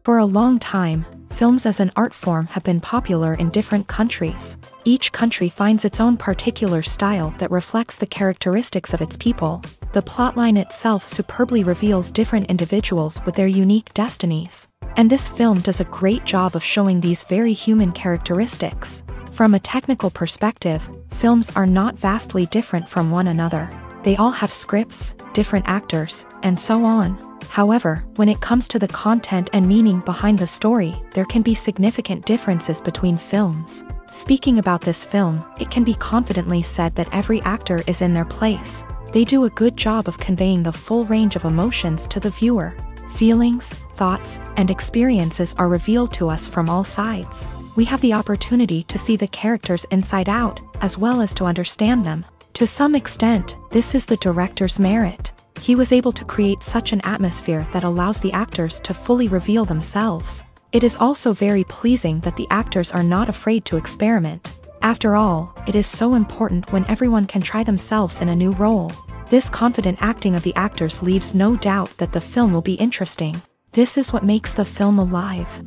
For a long time, films as an art form have been popular in different countries. Each country finds its own particular style that reflects the characteristics of its people. The plotline itself superbly reveals different individuals with their unique destinies. And this film does a great job of showing these very human characteristics. From a technical perspective, films are not vastly different from one another. They all have scripts, different actors, and so on. However, when it comes to the content and meaning behind the story, there can be significant differences between films. Speaking about this film, it can be confidently said that every actor is in their place. They do a good job of conveying the full range of emotions to the viewer. Feelings, thoughts, and experiences are revealed to us from all sides. We have the opportunity to see the characters inside out, as well as to understand them. To some extent, this is the director's merit. He was able to create such an atmosphere that allows the actors to fully reveal themselves. It is also very pleasing that the actors are not afraid to experiment. After all, it is so important when everyone can try themselves in a new role. This confident acting of the actors leaves no doubt that the film will be interesting. This is what makes the film alive.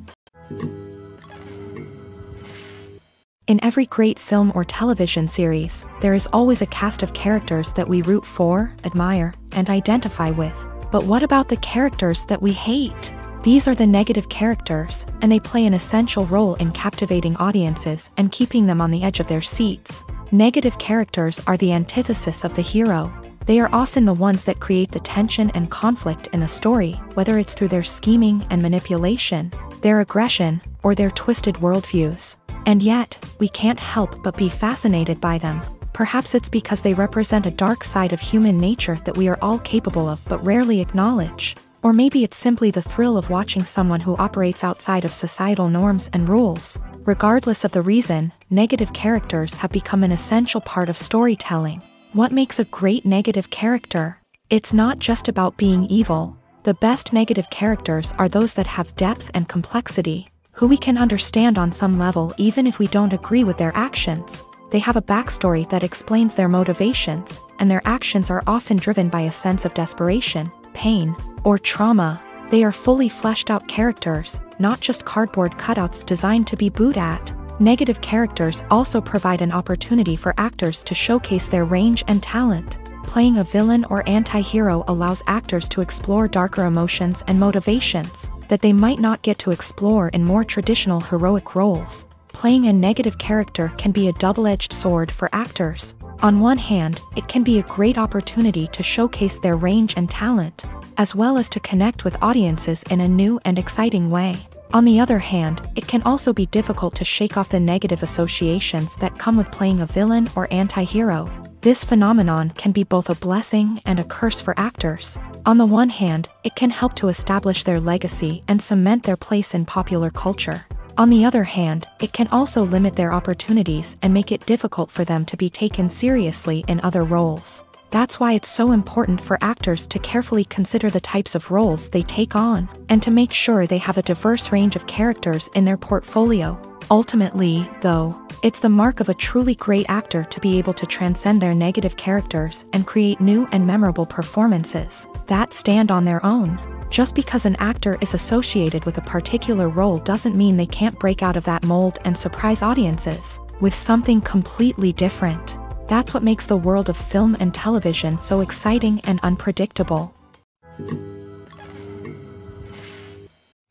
In every great film or television series, there is always a cast of characters that we root for, admire, and identify with. But what about the characters that we hate? These are the negative characters, and they play an essential role in captivating audiences and keeping them on the edge of their seats. Negative characters are the antithesis of the hero. They are often the ones that create the tension and conflict in the story, whether it's through their scheming and manipulation, their aggression, or their twisted worldviews. And yet, we can't help but be fascinated by them. Perhaps it's because they represent a dark side of human nature that we are all capable of but rarely acknowledge. Or maybe it's simply the thrill of watching someone who operates outside of societal norms and rules. Regardless of the reason, negative characters have become an essential part of storytelling. What makes a great negative character? It's not just about being evil. The best negative characters are those that have depth and complexity, who we can understand on some level even if we don't agree with their actions. They have a backstory that explains their motivations, and their actions are often driven by a sense of desperation, pain, or trauma. They are fully fleshed out characters, not just cardboard cutouts designed to be booed at. Negative characters also provide an opportunity for actors to showcase their range and talent. Playing a villain or anti-hero allows actors to explore darker emotions and motivations that they might not get to explore in more traditional heroic roles. Playing a negative character can be a double-edged sword for actors. On one hand, it can be a great opportunity to showcase their range and talent, as well as to connect with audiences in a new and exciting way. On the other hand, it can also be difficult to shake off the negative associations that come with playing a villain or anti-hero. This phenomenon can be both a blessing and a curse for actors. On the one hand, it can help to establish their legacy and cement their place in popular culture. On the other hand, it can also limit their opportunities and make it difficult for them to be taken seriously in other roles. That's why it's so important for actors to carefully consider the types of roles they take on, and to make sure they have a diverse range of characters in their portfolio. Ultimately, though, it's the mark of a truly great actor to be able to transcend their negative characters and create new and memorable performances that stand on their own. Just because an actor is associated with a particular role doesn't mean they can't break out of that mold and surprise audiences with something completely different. That's what makes the world of film and television so exciting and unpredictable.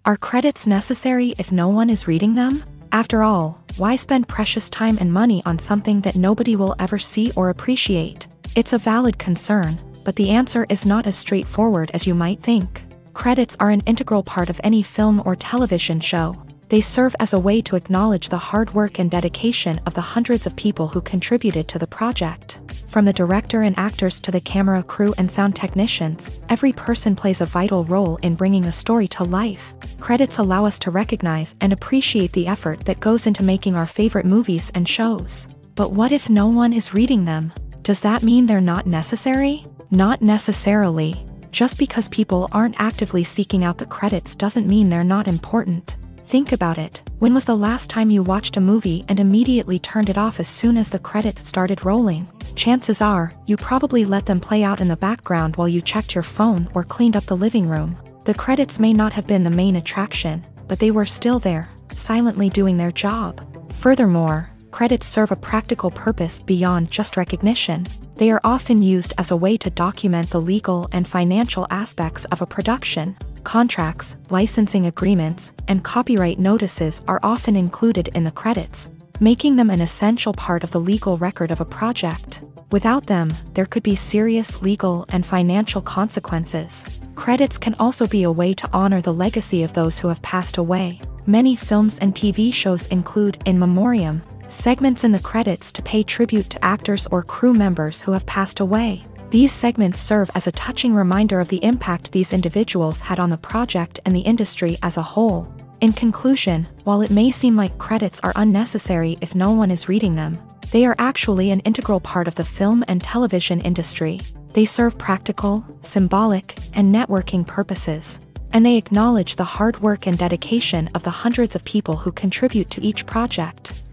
Are credits necessary if no one is reading them? After all, why spend precious time and money on something that nobody will ever see or appreciate? It's a valid concern, but the answer is not as straightforward as you might think. Credits are an integral part of any film or television show. They serve as a way to acknowledge the hard work and dedication of the hundreds of people who contributed to the project. From the director and actors to the camera crew and sound technicians, every person plays a vital role in bringing a story to life. Credits allow us to recognize and appreciate the effort that goes into making our favorite movies and shows. But what if no one is reading them? Does that mean they're not necessary? Not necessarily. Just because people aren't actively seeking out the credits doesn't mean they're not important. Think about it. When was the last time you watched a movie and immediately turned it off as soon as the credits started rolling? Chances are, you probably let them play out in the background while you checked your phone or cleaned up the living room. The credits may not have been the main attraction, but they were still there, silently doing their job. Furthermore, credits serve a practical purpose beyond just recognition. They are often used as a way to document the legal and financial aspects of a production. Contracts, licensing agreements, and copyright notices are often included in the credits, making them an essential part of the legal record of a project. Without them, there could be serious legal and financial consequences. Credits can also be a way to honor the legacy of those who have passed away. Many films and TV shows include in memoriam segments in the credits to pay tribute to actors or crew members who have passed away. These segments serve as a touching reminder of the impact these individuals had on the project and the industry as a whole. In conclusion, while it may seem like credits are unnecessary if no one is reading them, they are actually an integral part of the film and television industry. They serve practical, symbolic, and networking purposes, and they acknowledge the hard work and dedication of the hundreds of people who contribute to each project.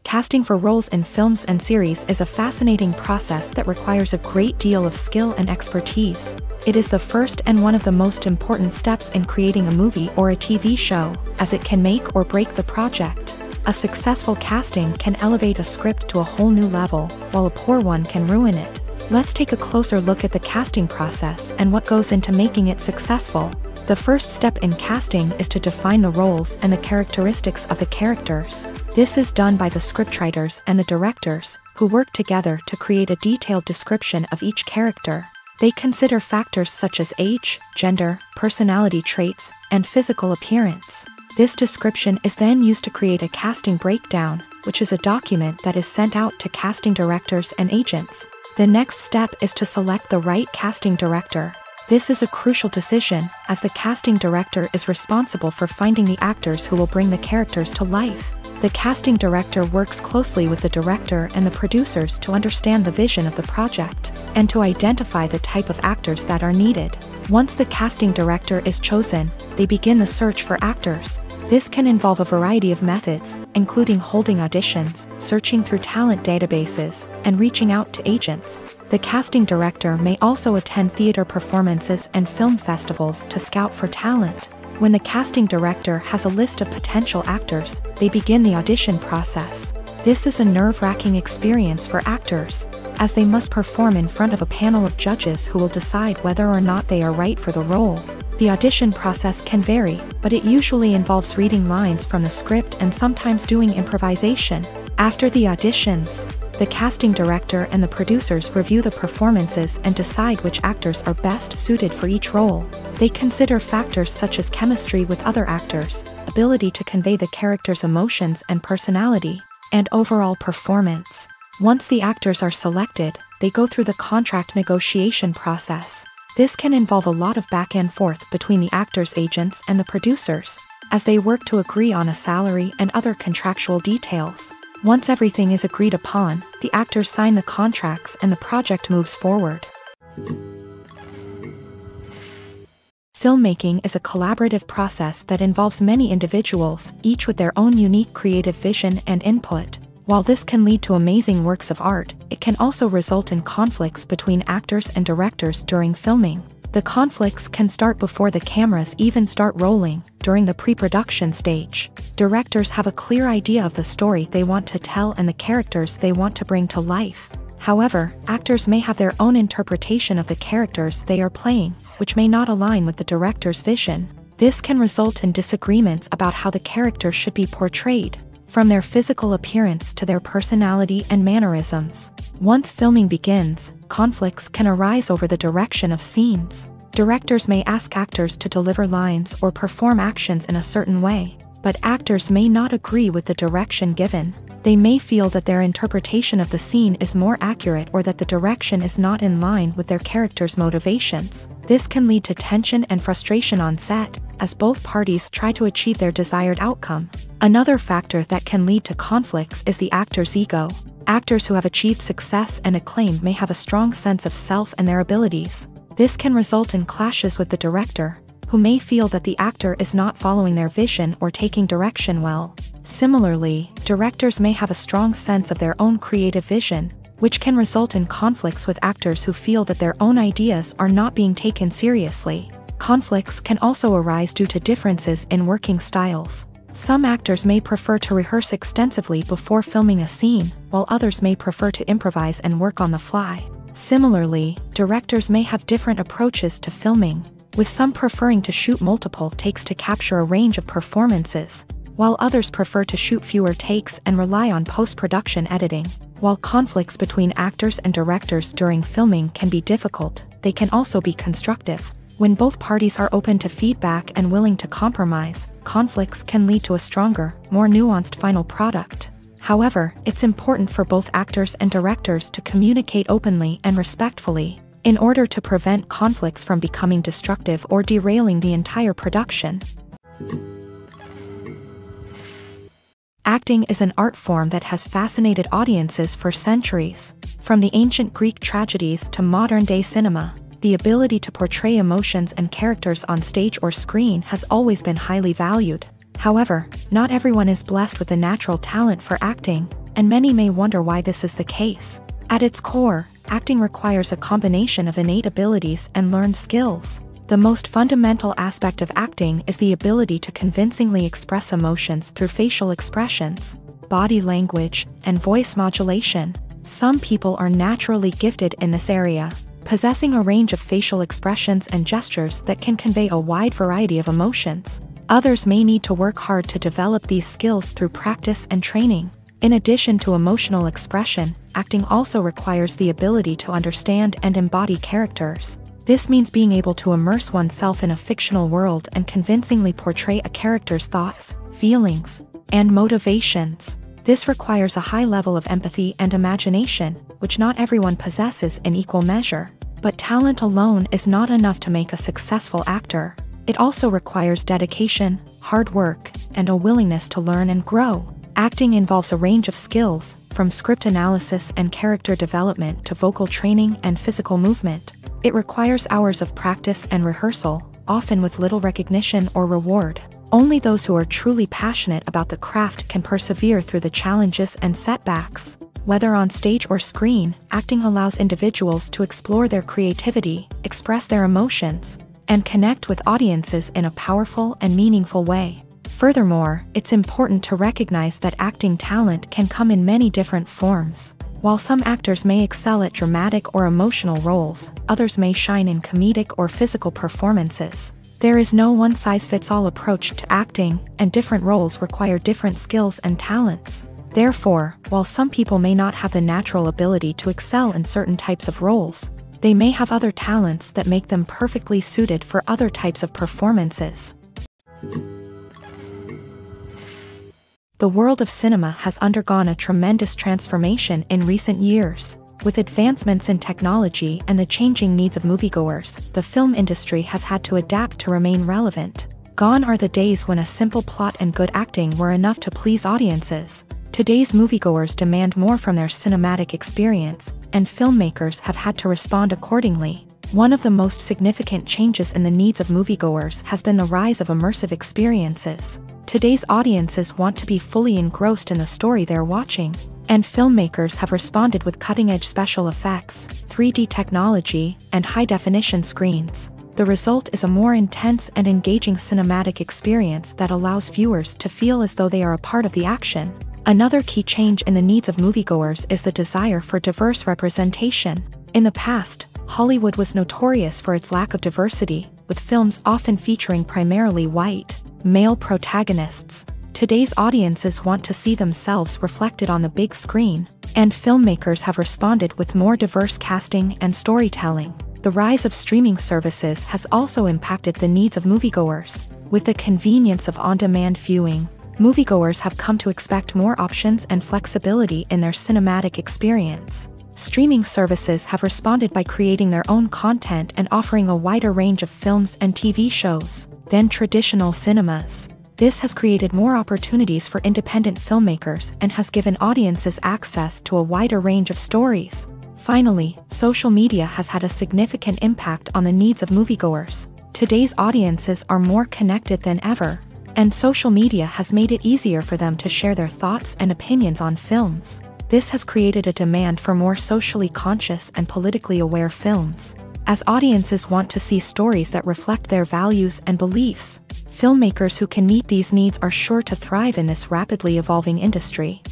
Casting for roles in films and series is a fascinating process that requires a great deal of skill and expertise. It is the first and one of the most important steps in creating a movie or a TV show, as it can make or break the project. A successful casting can elevate a script to a whole new level, while a poor one can ruin it. Let's take a closer look at the casting process and what goes into making it successful. The first step in casting is to define the roles and the characteristics of the characters. This is done by the scriptwriters and the directors, who work together to create a detailed description of each character. They consider factors such as age, gender, personality traits, and physical appearance. This description is then used to create a casting breakdown, which is a document that is sent out to casting directors and agents. The next step is to select the right casting director. This is a crucial decision, as the casting director is responsible for finding the actors who will bring the characters to life. The casting director works closely with the director and the producers to understand the vision of the project, and to identify the type of actors that are needed. Once the casting director is chosen, they begin the search for actors. This can involve a variety of methods, including holding auditions, searching through talent databases, and reaching out to agents. The casting director may also attend theater performances and film festivals to scout for talent. When the casting director has a list of potential actors, they begin the audition process. This is a nerve-wracking experience for actors, as they must perform in front of a panel of judges who will decide whether or not they are right for the role. The audition process can vary, but it usually involves reading lines from the script and sometimes doing improvisation. After the auditions, the casting director and the producers review the performances and decide which actors are best suited for each role. They consider factors such as chemistry with other actors, ability to convey the character's emotions and personality, and overall performance. Once the actors are selected, they go through the contract negotiation process. This can involve a lot of back and forth between the actors' agents and the producers, as they work to agree on a salary and other contractual details. Once everything is agreed upon, the actors sign the contracts and the project moves forward. Filmmaking is a collaborative process that involves many individuals, each with their own unique creative vision and input. While this can lead to amazing works of art, it can also result in conflicts between actors and directors during filming. The conflicts can start before the cameras even start rolling, during the pre-production stage. Directors have a clear idea of the story they want to tell and the characters they want to bring to life. However, actors may have their own interpretation of the characters they are playing, which may not align with the director's vision. This can result in disagreements about how the character should be portrayed, from their physical appearance to their personality and mannerisms. Once filming begins, conflicts can arise over the direction of scenes. Directors may ask actors to deliver lines or perform actions in a certain way, but actors may not agree with the direction given. They may feel that their interpretation of the scene is more accurate or that the direction is not in line with their character's motivations. This can lead to tension and frustration on set, as both parties try to achieve their desired outcome. Another factor that can lead to conflicts is the actor's ego. Actors who have achieved success and acclaim may have a strong sense of self and their abilities. This can result in clashes with the director, who may feel that the actor is not following their vision or taking direction well. Similarly, directors may have a strong sense of their own creative vision, which can result in conflicts with actors who feel that their own ideas are not being taken seriously. Conflicts can also arise due to differences in working styles. Some actors may prefer to rehearse extensively before filming a scene, while others may prefer to improvise and work on the fly. Similarly, directors may have different approaches to filming, with some preferring to shoot multiple takes to capture a range of performances, while others prefer to shoot fewer takes and rely on post-production editing. While conflicts between actors and directors during filming can be difficult, they can also be constructive. When both parties are open to feedback and willing to compromise, conflicts can lead to a stronger, more nuanced final product. However, it's important for both actors and directors to communicate openly and respectfully, in order to prevent conflicts from becoming destructive or derailing the entire production. Acting is an art form that has fascinated audiences for centuries. From the ancient Greek tragedies to modern-day cinema, the ability to portray emotions and characters on stage or screen has always been highly valued. However, not everyone is blessed with a natural talent for acting, and many may wonder why this is the case. At its core, acting requires a combination of innate abilities and learned skills. The most fundamental aspect of acting is the ability to convincingly express emotions through facial expressions, body language, and voice modulation. Some people are naturally gifted in this area, possessing a range of facial expressions and gestures that can convey a wide variety of emotions. Others may need to work hard to develop these skills through practice and training. In addition to emotional expression, acting also requires the ability to understand and embody characters. This means being able to immerse oneself in a fictional world and convincingly portray a character's thoughts, feelings, and motivations. This requires a high level of empathy and imagination, which not everyone possesses in equal measure. But talent alone is not enough to make a successful actor. It also requires dedication, hard work, and a willingness to learn and grow. Acting involves a range of skills, from script analysis and character development to vocal training and physical movement. It requires hours of practice and rehearsal, often with little recognition or reward. Only those who are truly passionate about the craft can persevere through the challenges and setbacks. Whether on stage or screen, acting allows individuals to explore their creativity, express their emotions, and connect with audiences in a powerful and meaningful way. Furthermore, it's important to recognize that acting talent can come in many different forms. While some actors may excel at dramatic or emotional roles, others may shine in comedic or physical performances. There is no one-size-fits-all approach to acting, and different roles require different skills and talents. Therefore, while some people may not have the natural ability to excel in certain types of roles, they may have other talents that make them perfectly suited for other types of performances. The world of cinema has undergone a tremendous transformation in recent years. With advancements in technology and the changing needs of moviegoers, the film industry has had to adapt to remain relevant. Gone are the days when a simple plot and good acting were enough to please audiences. Today's moviegoers demand more from their cinematic experience, and filmmakers have had to respond accordingly. One of the most significant changes in the needs of moviegoers has been the rise of immersive experiences. Today's audiences want to be fully engrossed in the story they're watching, and filmmakers have responded with cutting-edge special effects, 3D technology, and high-definition screens. The result is a more intense and engaging cinematic experience that allows viewers to feel as though they are a part of the action. Another key change in the needs of moviegoers is the desire for diverse representation. In the past, Hollywood was notorious for its lack of diversity, with films often featuring primarily white, male protagonists. Today's audiences want to see themselves reflected on the big screen, and filmmakers have responded with more diverse casting and storytelling. The rise of streaming services has also impacted the needs of moviegoers. With the convenience of on-demand viewing, moviegoers have come to expect more options and flexibility in their cinematic experience. Streaming services have responded by creating their own content and offering a wider range of films and TV shows than traditional cinemas. This has created more opportunities for independent filmmakers and has given audiences access to a wider range of stories. Finally, social media has had a significant impact on the needs of moviegoers. Today's audiences are more connected than ever, and social media has made it easier for them to share their thoughts and opinions on films. This has created a demand for more socially conscious and politically aware films. as audiences want to see stories that reflect their values and beliefs. Filmmakers who can meet these needs are sure to thrive in this rapidly evolving industry.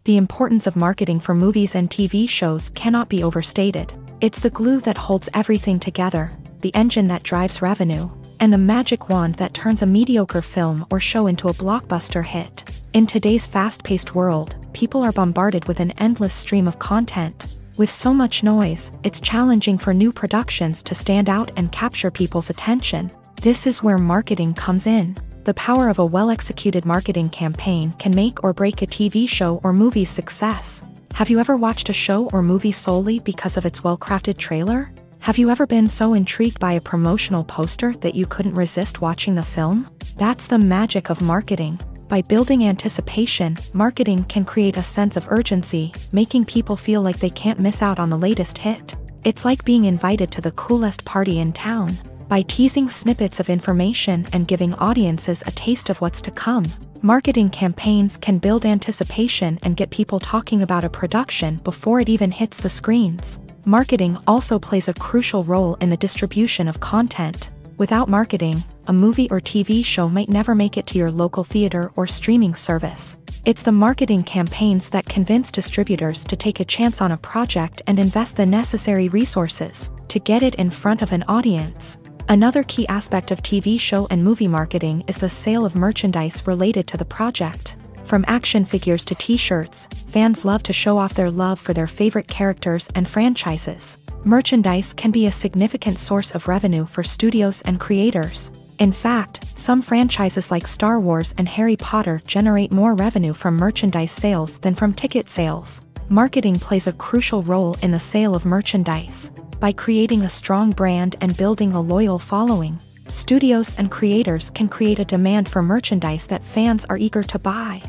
The importance of marketing for movies and TV shows cannot be overstated. It's the glue that holds everything together, the engine that drives revenue, and the magic wand that turns a mediocre film or show into a blockbuster hit. In today's fast-paced world, people are bombarded with an endless stream of content. With so much noise, it's challenging for new productions to stand out and capture people's attention. This is where marketing comes in. The power of a well-executed marketing campaign can make or break a TV show or movie's success. Have you ever watched a show or movie solely because of its well-crafted trailer? Have you ever been so intrigued by a promotional poster that you couldn't resist watching the film? That's the magic of marketing. By building anticipation, marketing can create a sense of urgency, making people feel like they can't miss out on the latest hit. It's like being invited to the coolest party in town. By teasing snippets of information and giving audiences a taste of what's to come, marketing campaigns can build anticipation and get people talking about a production before it even hits the screens. Marketing also plays a crucial role in the distribution of content. Without marketing, a movie or TV show might never make it to your local theater or streaming service. It's the marketing campaigns that convince distributors to take a chance on a project and invest the necessary resources to get it in front of an audience. Another key aspect of TV show and movie marketing is the sale of merchandise related to the project. From action figures to t-shirts, fans love to show off their love for their favorite characters and franchises. Merchandise can be a significant source of revenue for studios and creators. In fact, some franchises like Star Wars and Harry Potter generate more revenue from merchandise sales than from ticket sales. Marketing plays a crucial role in the sale of merchandise. By creating a strong brand and building a loyal following, studios and creators can create a demand for merchandise that fans are eager to buy.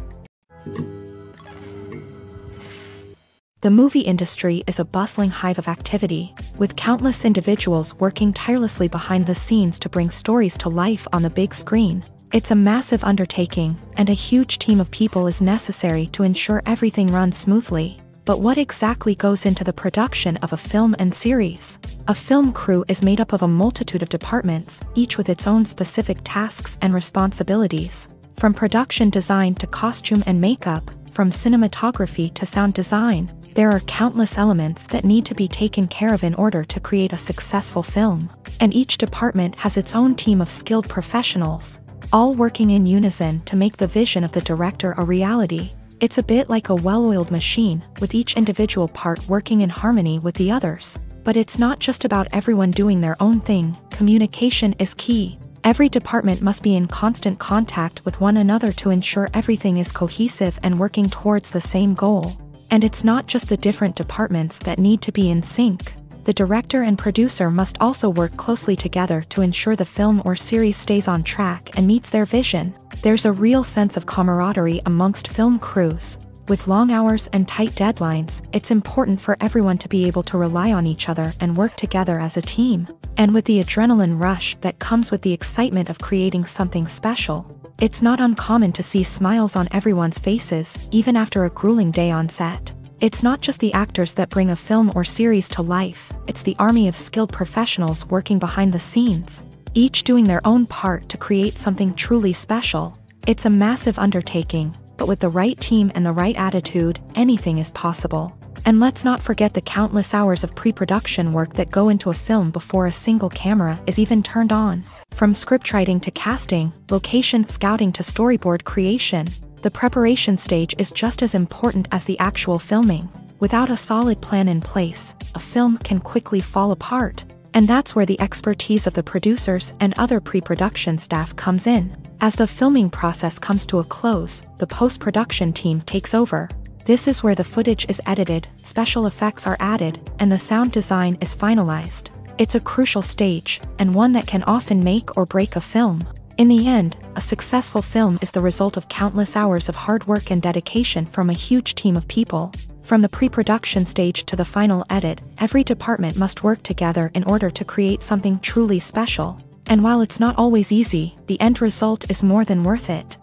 The movie industry is a bustling hive of activity, with countless individuals working tirelessly behind the scenes to bring stories to life on the big screen. It's a massive undertaking, and a huge team of people is necessary to ensure everything runs smoothly. But what exactly goes into the production of a film and series? A film crew is made up of a multitude of departments, each with its own specific tasks and responsibilities. From production design to costume and makeup, from cinematography to sound design, there are countless elements that need to be taken care of in order to create a successful film. And each department has its own team of skilled professionals, all working in unison to make the vision of the director a reality. It's a bit like a well-oiled machine, with each individual part working in harmony with the others. But it's not just about everyone doing their own thing. Communication is key. Every department must be in constant contact with one another to ensure everything is cohesive and working towards the same goal. And it's not just the different departments that need to be in sync. The director and producer must also work closely together to ensure the film or series stays on track and meets their vision. There's a real sense of camaraderie amongst film crews. With long hours and tight deadlines, it's important for everyone to be able to rely on each other and work together as a team. And with the adrenaline rush that comes with the excitement of creating something special, it's not uncommon to see smiles on everyone's faces, even after a grueling day on set. It's not just the actors that bring a film or series to life, it's the army of skilled professionals working behind the scenes, each doing their own part to create something truly special. It's a massive undertaking, but with the right team and the right attitude, anything is possible. And let's not forget the countless hours of pre-production work that go into a film before a single camera is even turned on. From scriptwriting to casting, location scouting to storyboard creation, the preparation stage is just as important as the actual filming. Without a solid plan in place, a film can quickly fall apart. And that's where the expertise of the producers and other pre-production staff comes in. As the filming process comes to a close, the post-production team takes over. This is where the footage is edited, special effects are added, and the sound design is finalized. It's a crucial stage, and one that can often make or break a film. In the end, a successful film is the result of countless hours of hard work and dedication from a huge team of people. From the pre-production stage to the final edit, every department must work together in order to create something truly special. And while it's not always easy, the end result is more than worth it.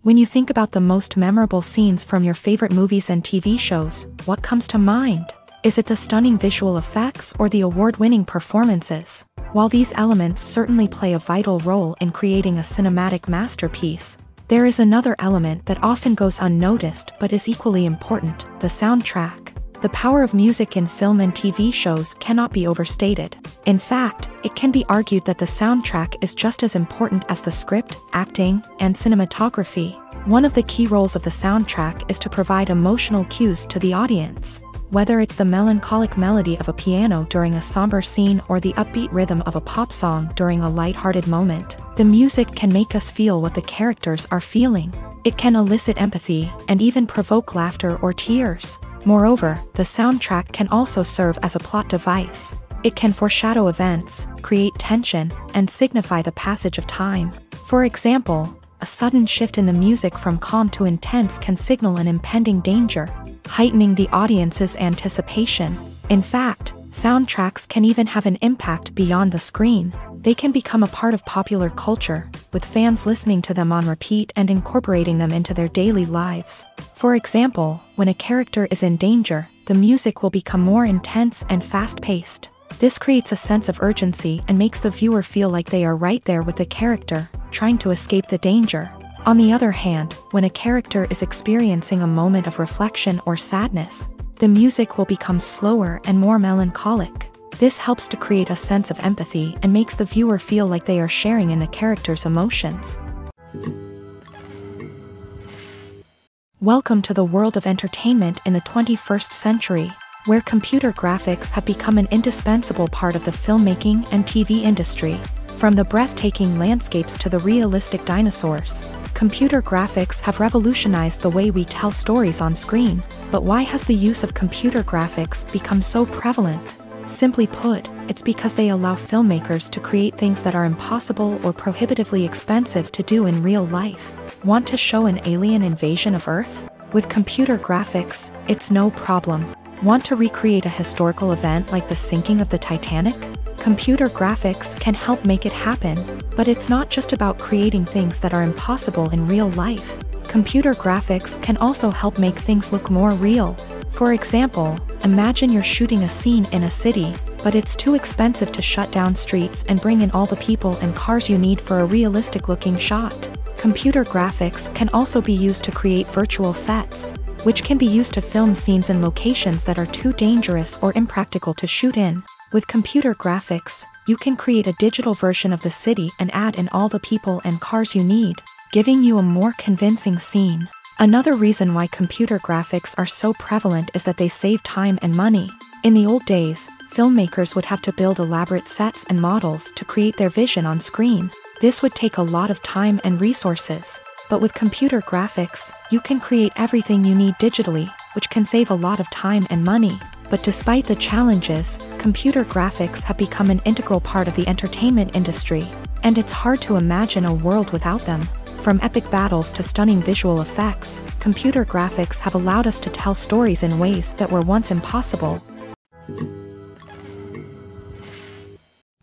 When you think about the most memorable scenes from your favorite movies and TV shows, what comes to mind? Is it the stunning visual effects or the award-winning performances? While these elements certainly play a vital role in creating a cinematic masterpiece, there is another element that often goes unnoticed but is equally important: the soundtrack. The power of music in film and TV shows cannot be overstated. In fact, it can be argued that the soundtrack is just as important as the script, acting, and cinematography. One of the key roles of the soundtrack is to provide emotional cues to the audience. Whether it's the melancholic melody of a piano during a somber scene or the upbeat rhythm of a pop song during a lighthearted moment, the music can make us feel what the characters are feeling. It can elicit empathy and even provoke laughter or tears. Moreover, the soundtrack can also serve as a plot device. It can foreshadow events, create tension, and signify the passage of time. For example, a sudden shift in the music from calm to intense can signal an impending danger, heightening the audience's anticipation. In fact, soundtracks can even have an impact beyond the screen. They can become a part of popular culture, with fans listening to them on repeat and incorporating them into their daily lives. For example, when a character is in danger, the music will become more intense and fast-paced. This creates a sense of urgency and makes the viewer feel like they are right there with the character, trying to escape the danger. On the other hand, when a character is experiencing a moment of reflection or sadness, the music will become slower and more melancholic. This helps to create a sense of empathy and makes the viewer feel like they are sharing in the character's emotions. Welcome to the world of entertainment in the 21st century, where computer graphics have become an indispensable part of the filmmaking and TV industry. From the breathtaking landscapes to the realistic dinosaurs, computer graphics have revolutionized the way we tell stories on screen. But why has the use of computer graphics become so prevalent? Simply put, it's because they allow filmmakers to create things that are impossible or prohibitively expensive to do in real life. Want to show an alien invasion of Earth? With computer graphics, it's no problem. Want to recreate a historical event like the sinking of the Titanic? Computer graphics can help make it happen, but it's not just about creating things that are impossible in real life. Computer graphics can also help make things look more real. For example, imagine you're shooting a scene in a city, but it's too expensive to shut down streets and bring in all the people and cars you need for a realistic-looking shot. Computer graphics can also be used to create virtual sets, which can be used to film scenes in locations that are too dangerous or impractical to shoot in. With computer graphics, you can create a digital version of the city and add in all the people and cars you need, giving you a more convincing scene. Another reason why computer graphics are so prevalent is that they save time and money. In the old days, filmmakers would have to build elaborate sets and models to create their vision on screen. This would take a lot of time and resources. But with computer graphics, you can create everything you need digitally, which can save a lot of time and money. But despite the challenges, computer graphics have become an integral part of the entertainment industry, and it's hard to imagine a world without them. From epic battles to stunning visual effects, computer graphics have allowed us to tell stories in ways that were once impossible.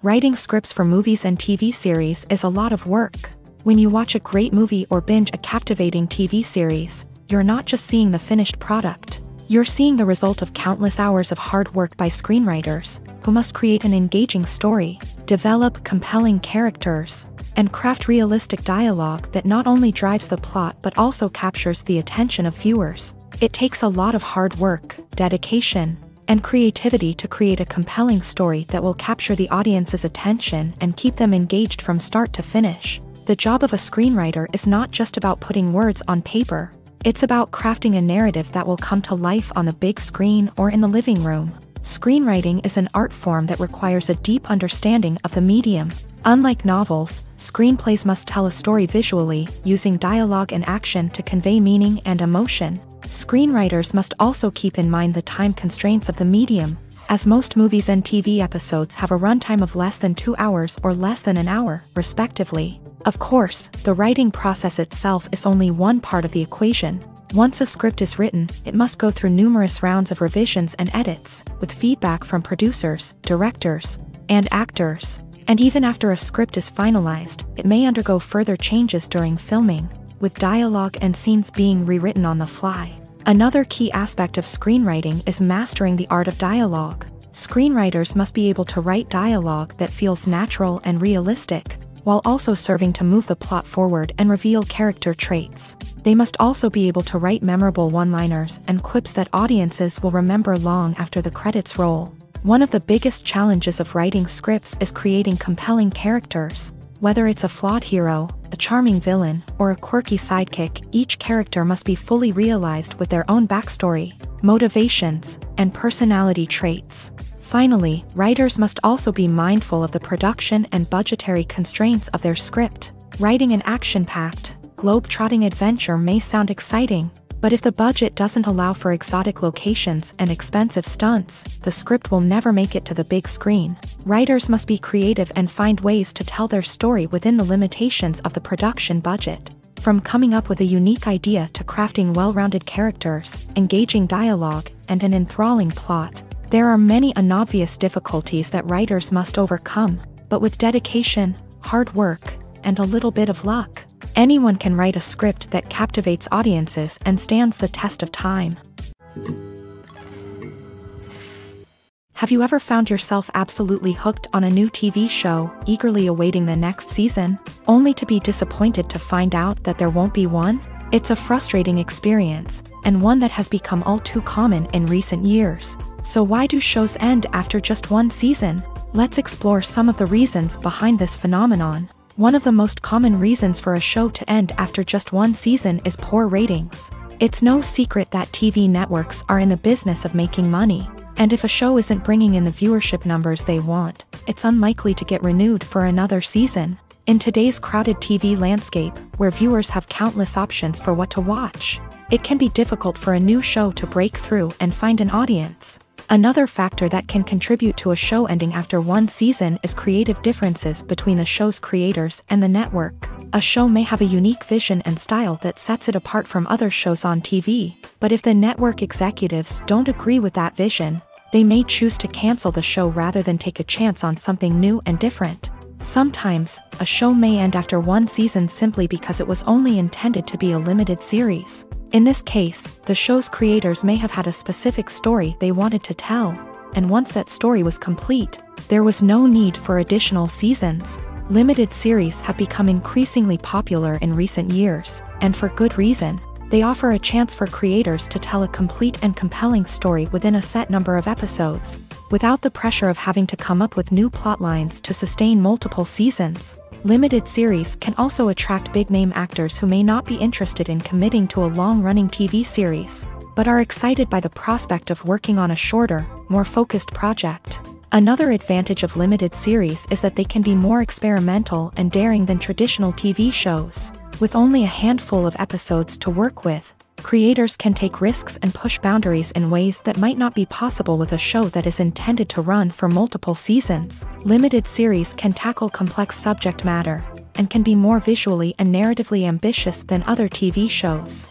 Writing scripts for movies and TV series is a lot of work. When you watch a great movie or binge a captivating TV series, you're not just seeing the finished product. You're seeing the result of countless hours of hard work by screenwriters, who must create an engaging story, develop compelling characters, and craft realistic dialogue that not only drives the plot but also captures the attention of viewers. It takes a lot of hard work, dedication, and creativity to create a compelling story that will capture the audience's attention and keep them engaged from start to finish. The job of a screenwriter is not just about putting words on paper. It's about crafting a narrative that will come to life on the big screen or in the living room. Screenwriting is an art form that requires a deep understanding of the medium. Unlike novels, screenplays must tell a story visually, using dialogue and action to convey meaning and emotion. Screenwriters must also keep in mind the time constraints of the medium, as most movies and TV episodes have a runtime of less than 2 hours or less than an hour, respectively. Of course, the writing process itself is only one part of the equation. Once a script is written, it must go through numerous rounds of revisions and edits, with feedback from producers, directors, and actors. And even after a script is finalized, it may undergo further changes during filming. with dialogue and scenes being rewritten on the fly. Another key aspect of screenwriting is mastering the art of dialogue. Screenwriters must be able to write dialogue that feels natural and realistic, while also serving to move the plot forward and reveal character traits. They must also be able to write memorable one-liners and quips that audiences will remember long after the credits roll. One of the biggest challenges of writing scripts is creating compelling characters. Whether it's a flawed hero, a charming villain, or a quirky sidekick, each character must be fully realized with their own backstory, motivations, and personality traits. Finally, writers must also be mindful of the production and budgetary constraints of their script. Writing an action-packed, globe-trotting adventure may sound exciting, but if the budget doesn't allow for exotic locations and expensive stunts, the script will never make it to the big screen. Writers must be creative and find ways to tell their story within the limitations of the production budget. From coming up with a unique idea to crafting well-rounded characters, engaging dialogue, and an enthralling plot, there are many unobvious difficulties that writers must overcome, but with dedication, hard work, and a little bit of luck, anyone can write a script that captivates audiences and stands the test of time. Have you ever found yourself absolutely hooked on a new TV show, eagerly awaiting the next season, only to be disappointed to find out that there won't be one? It's a frustrating experience, and one that has become all too common in recent years. So why do shows end after just one season? Let's explore some of the reasons behind this phenomenon. One of the most common reasons for a show to end after just one season is poor ratings. It's no secret that TV networks are in the business of making money, and if a show isn't bringing in the viewership numbers they want, it's unlikely to get renewed for another season. In today's crowded TV landscape, where viewers have countless options for what to watch, it can be difficult for a new show to break through and find an audience. Another factor that can contribute to a show ending after one season is creative differences between the show's creators and the network. A show may have a unique vision and style that sets it apart from other shows on TV, but if the network executives don't agree with that vision, they may choose to cancel the show rather than take a chance on something new and different. Sometimes, a show may end after one season simply because it was only intended to be a limited series. In this case, the show's creators may have had a specific story they wanted to tell, and once that story was complete, there was no need for additional seasons. Limited series have become increasingly popular in recent years, and for good reason. They offer a chance for creators to tell a complete and compelling story within a set number of episodes, without the pressure of having to come up with new plotlines to sustain multiple seasons. Limited series can also attract big-name actors who may not be interested in committing to a long-running TV series, but are excited by the prospect of working on a shorter, more focused project. Another advantage of limited series is that they can be more experimental and daring than traditional TV shows. With only a handful of episodes to work with, creators can take risks and push boundaries in ways that might not be possible with a show that is intended to run for multiple seasons. Limited series can tackle complex subject matter, and can be more visually and narratively ambitious than other TV shows.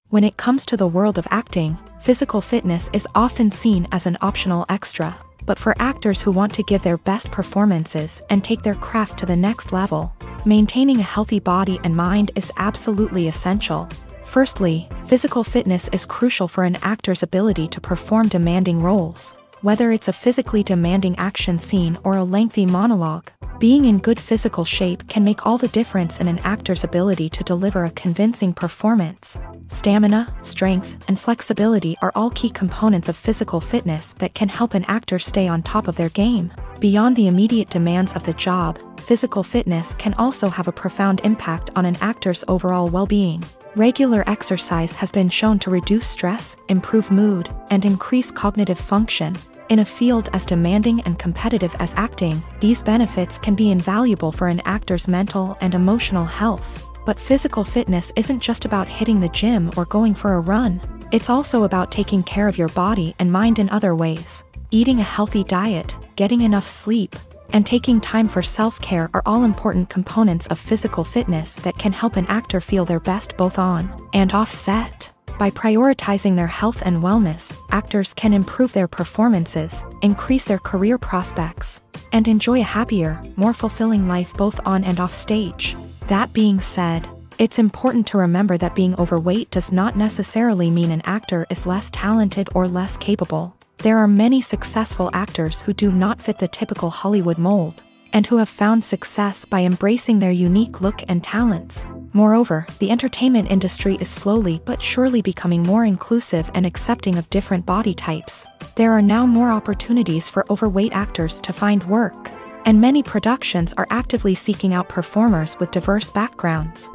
When it comes to the world of acting, physical fitness is often seen as an optional extra. But for actors who want to give their best performances and take their craft to the next level, maintaining a healthy body and mind is absolutely essential. Firstly, physical fitness is crucial for an actor's ability to perform demanding roles. Whether it's a physically demanding action scene or a lengthy monologue, being in good physical shape can make all the difference in an actor's ability to deliver a convincing performance. Stamina, strength, and flexibility are all key components of physical fitness that can help an actor stay on top of their game. Beyond the immediate demands of the job, physical fitness can also have a profound impact on an actor's overall well-being. Regular exercise has been shown to reduce stress, improve mood, and increase cognitive function. In a field as demanding and competitive as acting, these benefits can be invaluable for an actor's mental and emotional health. But physical fitness isn't just about hitting the gym or going for a run. It's also about taking care of your body and mind in other ways. Eating a healthy diet, getting enough sleep, and taking time for self-care are all important components of physical fitness that can help an actor feel their best both on and off set. By prioritizing their health and wellness, actors can improve their performances, increase their career prospects, and enjoy a happier, more fulfilling life both on and off stage. That being said, it's important to remember that being overweight does not necessarily mean an actor is less talented or less capable. There are many successful actors who do not fit the typical Hollywood mold, and who have found success by embracing their unique look and talents. Moreover, the entertainment industry is slowly but surely becoming more inclusive and accepting of different body types. There are now more opportunities for overweight actors to find work, and many productions are actively seeking out performers with diverse backgrounds.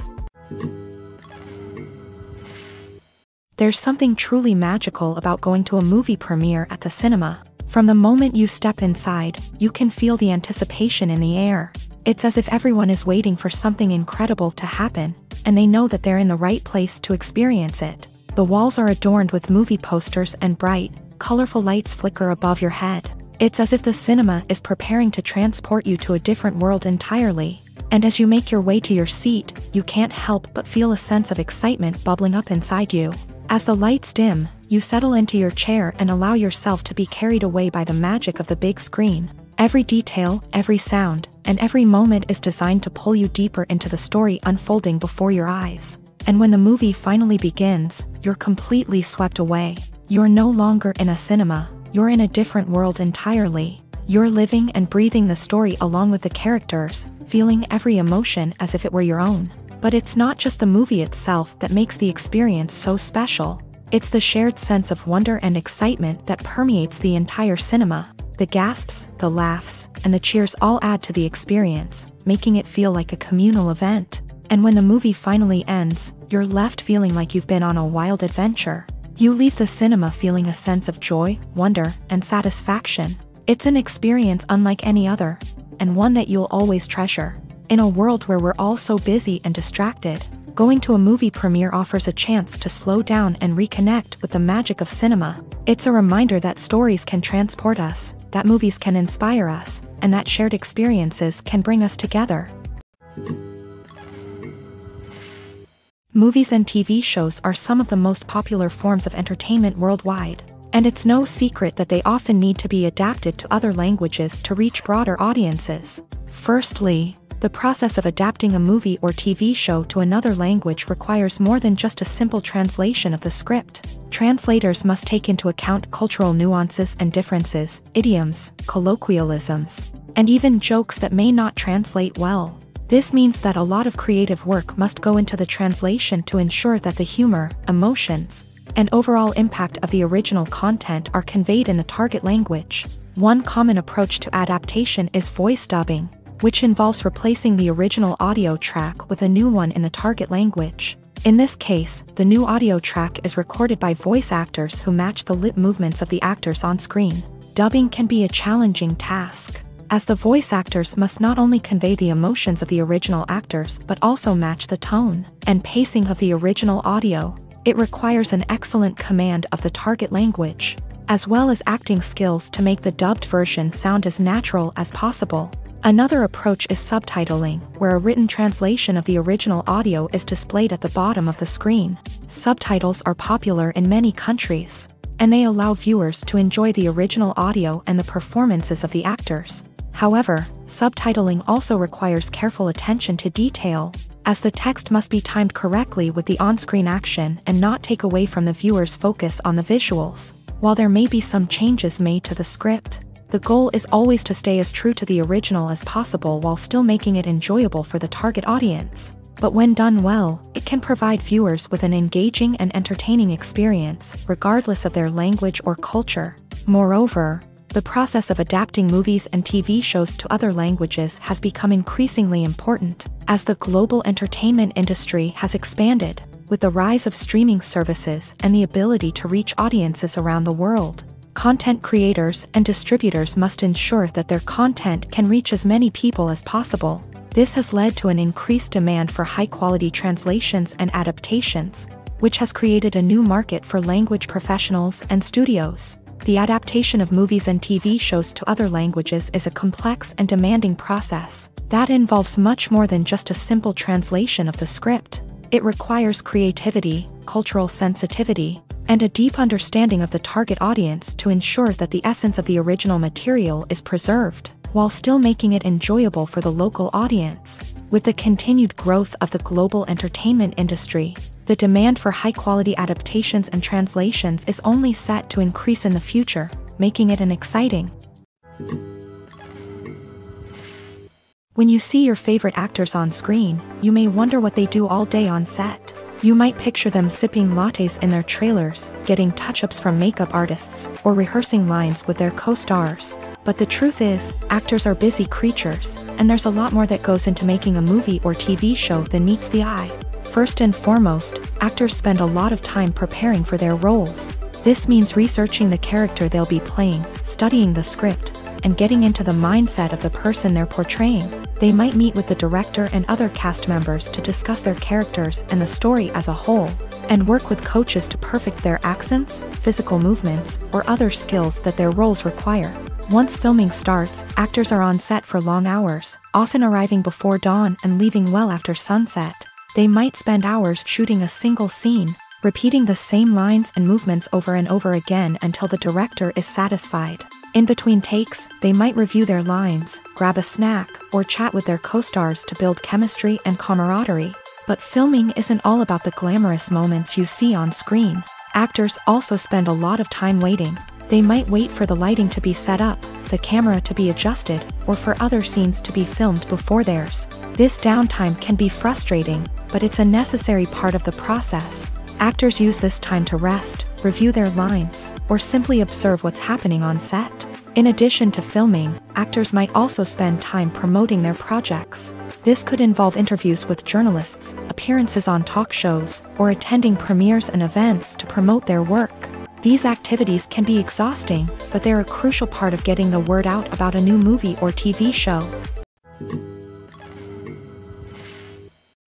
There's something truly magical about going to a movie premiere at the cinema. From the moment you step inside, you can feel the anticipation in the air. It's as if everyone is waiting for something incredible to happen, and they know that they're in the right place to experience it. The walls are adorned with movie posters and bright, colorful lights flicker above your head. It's as if the cinema is preparing to transport you to a different world entirely. And as you make your way to your seat, you can't help but feel a sense of excitement bubbling up inside you. As the lights dim, you settle into your chair and allow yourself to be carried away by the magic of the big screen. Every detail, every sound, and every moment is designed to pull you deeper into the story unfolding before your eyes. And when the movie finally begins, you're completely swept away. You're no longer in a cinema, you're in a different world entirely. You're living and breathing the story along with the characters, feeling every emotion as if it were your own. But it's not just the movie itself that makes the experience so special. It's the shared sense of wonder and excitement that permeates the entire cinema. The gasps, the laughs, and the cheers all add to the experience, making it feel like a communal event. And when the movie finally ends, you're left feeling like you've been on a wild adventure. You leave the cinema feeling a sense of joy, wonder, and satisfaction. It's an experience unlike any other, and one that you'll always treasure. In a world where we're all so busy and distracted, going to a movie premiere offers a chance to slow down and reconnect with the magic of cinema. It's a reminder that stories can transport us, that movies can inspire us, and that shared experiences can bring us together. Movies and TV shows are some of the most popular forms of entertainment worldwide, and it's no secret that they often need to be adapted to other languages to reach broader audiences. Firstly, the process of adapting a movie or TV show to another language requires more than just a simple translation of the script. Translators must take into account cultural nuances and differences, idioms, colloquialisms, and even jokes that may not translate well. This means that a lot of creative work must go into the translation to ensure that the humor, emotions, and overall impact of the original content are conveyed in the target language. One common approach to adaptation is voice dubbing, which involves replacing the original audio track with a new one in the target language. In this case, the new audio track is recorded by voice actors who match the lip movements of the actors on screen. Dubbing can be a challenging task, as the voice actors must not only convey the emotions of the original actors but also match the tone and pacing of the original audio. It requires an excellent command of the target language, as well as acting skills to make the dubbed version sound as natural as possible. Another approach is subtitling, where a written translation of the original audio is displayed at the bottom of the screen. Subtitles are popular in many countries, and they allow viewers to enjoy the original audio and the performances of the actors. However, subtitling also requires careful attention to detail, as the text must be timed correctly with the on-screen action and not take away from the viewer's focus on the visuals. While there may be some changes made to the script, the goal is always to stay as true to the original as possible while still making it enjoyable for the target audience. But when done well, it can provide viewers with an engaging and entertaining experience, regardless of their language or culture. Moreover, the process of adapting movies and TV shows to other languages has become increasingly important, as the global entertainment industry has expanded, with the rise of streaming services and the ability to reach audiences around the world. Content creators and distributors must ensure that their content can reach as many people as possible. This has led to an increased demand for high-quality translations and adaptations, which has created a new market for language professionals and studios. The adaptation of movies and TV shows to other languages is a complex and demanding process that involves much more than just a simple translation of the script. It requires creativity, cultural sensitivity, and a deep understanding of the target audience to ensure that the essence of the original material is preserved, while still making it enjoyable for the local audience. With the continued growth of the global entertainment industry, the demand for high-quality adaptations and translations is only set to increase in the future, making it an exciting. When you see your favorite actors on screen, you may wonder what they do all day on set. You might picture them sipping lattes in their trailers, getting touch-ups from makeup artists, or rehearsing lines with their co-stars. But the truth is, actors are busy creatures, and there's a lot more that goes into making a movie or TV show than meets the eye. First and foremost, actors spend a lot of time preparing for their roles. This means researching the character they'll be playing, studying the script, and getting into the mindset of the person they're portraying. They might meet with the director and other cast members to discuss their characters and the story as a whole, and work with coaches to perfect their accents, physical movements, or other skills that their roles require. Once filming starts, actors are on set for long hours, often arriving before dawn and leaving well after sunset. They might spend hours shooting a single scene, repeating the same lines and movements over and over again until the director is satisfied. In between takes, they might review their lines, grab a snack, or chat with their co-stars to build chemistry and camaraderie. But filming isn't all about the glamorous moments you see on screen. Actors also spend a lot of time waiting. They might wait for the lighting to be set up, the camera to be adjusted, or for other scenes to be filmed before theirs. This downtime can be frustrating, but it's a necessary part of the process. Actors use this time to rest, review their lines, or simply observe what's happening on set. In addition to filming, actors might also spend time promoting their projects. This could involve interviews with journalists, appearances on talk shows, or attending premieres and events to promote their work. These activities can be exhausting, but they're a crucial part of getting the word out about a new movie or TV show.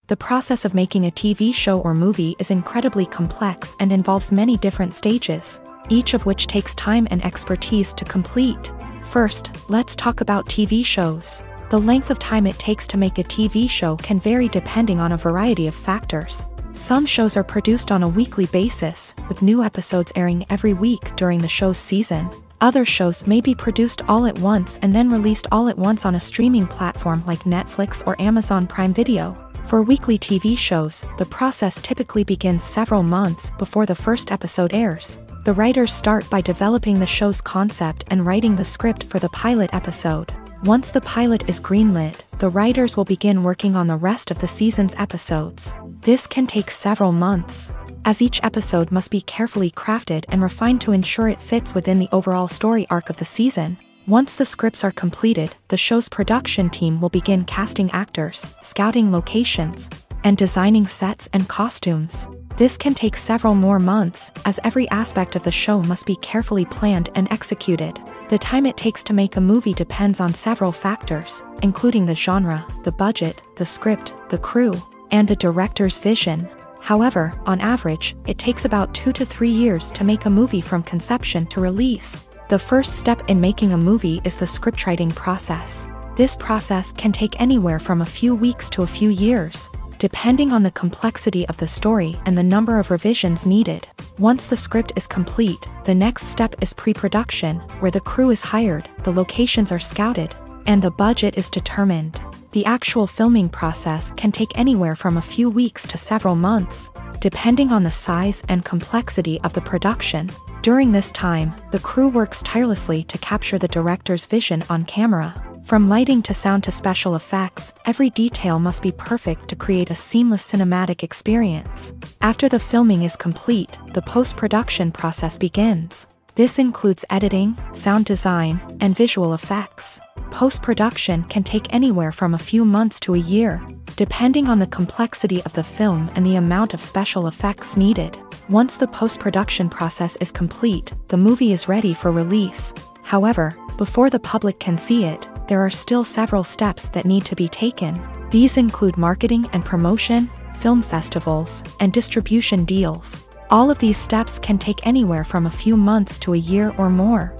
The process of making a TV show or movie is incredibly complex and involves many different stages, each of which takes time and expertise to complete. First, let's talk about TV shows. The length of time it takes to make a TV show can vary depending on a variety of factors. Some shows are produced on a weekly basis, with new episodes airing every week during the show's season. Other shows may be produced all at once and then released all at once on a streaming platform like Netflix or Amazon Prime Video. For weekly TV shows, the process typically begins several months before the first episode airs. The writers start by developing the show's concept and writing the script for the pilot episode. Once the pilot is greenlit, the writers will begin working on the rest of the season's episodes. This can take several months, as each episode must be carefully crafted and refined to ensure it fits within the overall story arc of the season. Once the scripts are completed, the show's production team will begin casting actors, scouting locations, and designing sets and costumes. This can take several more months, as every aspect of the show must be carefully planned and executed. The time it takes to make a movie depends on several factors, including the genre, the budget, the script, the crew, and the director's vision. However, on average, it takes about 2 to 3 years to make a movie from conception to release. The first step in making a movie is the scriptwriting process. This process can take anywhere from a few weeks to a few years, depending on the complexity of the story and the number of revisions needed. Once the script is complete, the next step is pre-production, where the crew is hired, the locations are scouted, and the budget is determined. The actual filming process can take anywhere from a few weeks to several months, depending on the size and complexity of the production. During this time, the crew works tirelessly to capture the director's vision on camera. From lighting to sound to special effects, every detail must be perfect to create a seamless cinematic experience. After the filming is complete, the post-production process begins. This includes editing, sound design, and visual effects. Post-production can take anywhere from a few months to a year, depending on the complexity of the film and the amount of special effects needed. Once the post-production process is complete, the movie is ready for release. However, before the public can see it, there are still several steps that need to be taken. These include marketing and promotion, film festivals, and distribution deals. All of these steps can take anywhere from a few months to a year or more.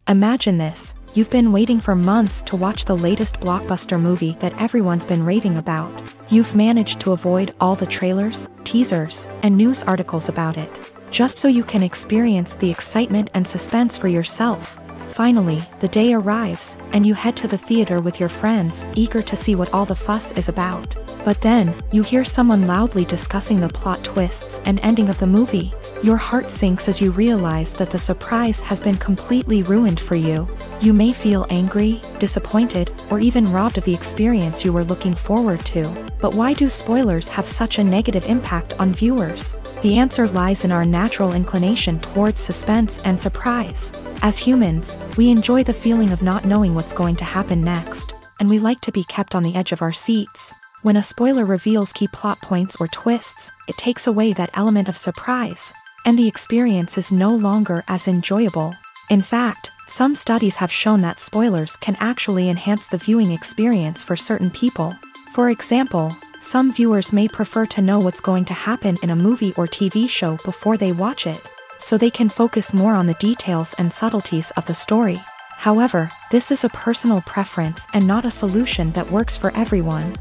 Imagine this. You've been waiting for months to watch the latest blockbuster movie that everyone's been raving about. You've managed to avoid all the trailers, teasers, and news articles about it, just so you can experience the excitement and suspense for yourself. Finally, the day arrives, and you head to the theater with your friends, eager to see what all the fuss is about. But then, you hear someone loudly discussing the plot twists and ending of the movie. Your heart sinks as you realize that the surprise has been completely ruined for you. You may feel angry, disappointed, or even robbed of the experience you were looking forward to. But why do spoilers have such a negative impact on viewers? The answer lies in our natural inclination towards suspense and surprise. As humans, we enjoy the feeling of not knowing what's going to happen next, and we like to be kept on the edge of our seats. When a spoiler reveals key plot points or twists, it takes away that element of surprise, and the experience is no longer as enjoyable. In fact, some studies have shown that spoilers can actually enhance the viewing experience for certain people. For example, some viewers may prefer to know what's going to happen in a movie or TV show before they watch it, so they can focus more on the details and subtleties of the story. However, this is a personal preference and not a solution that works for everyone.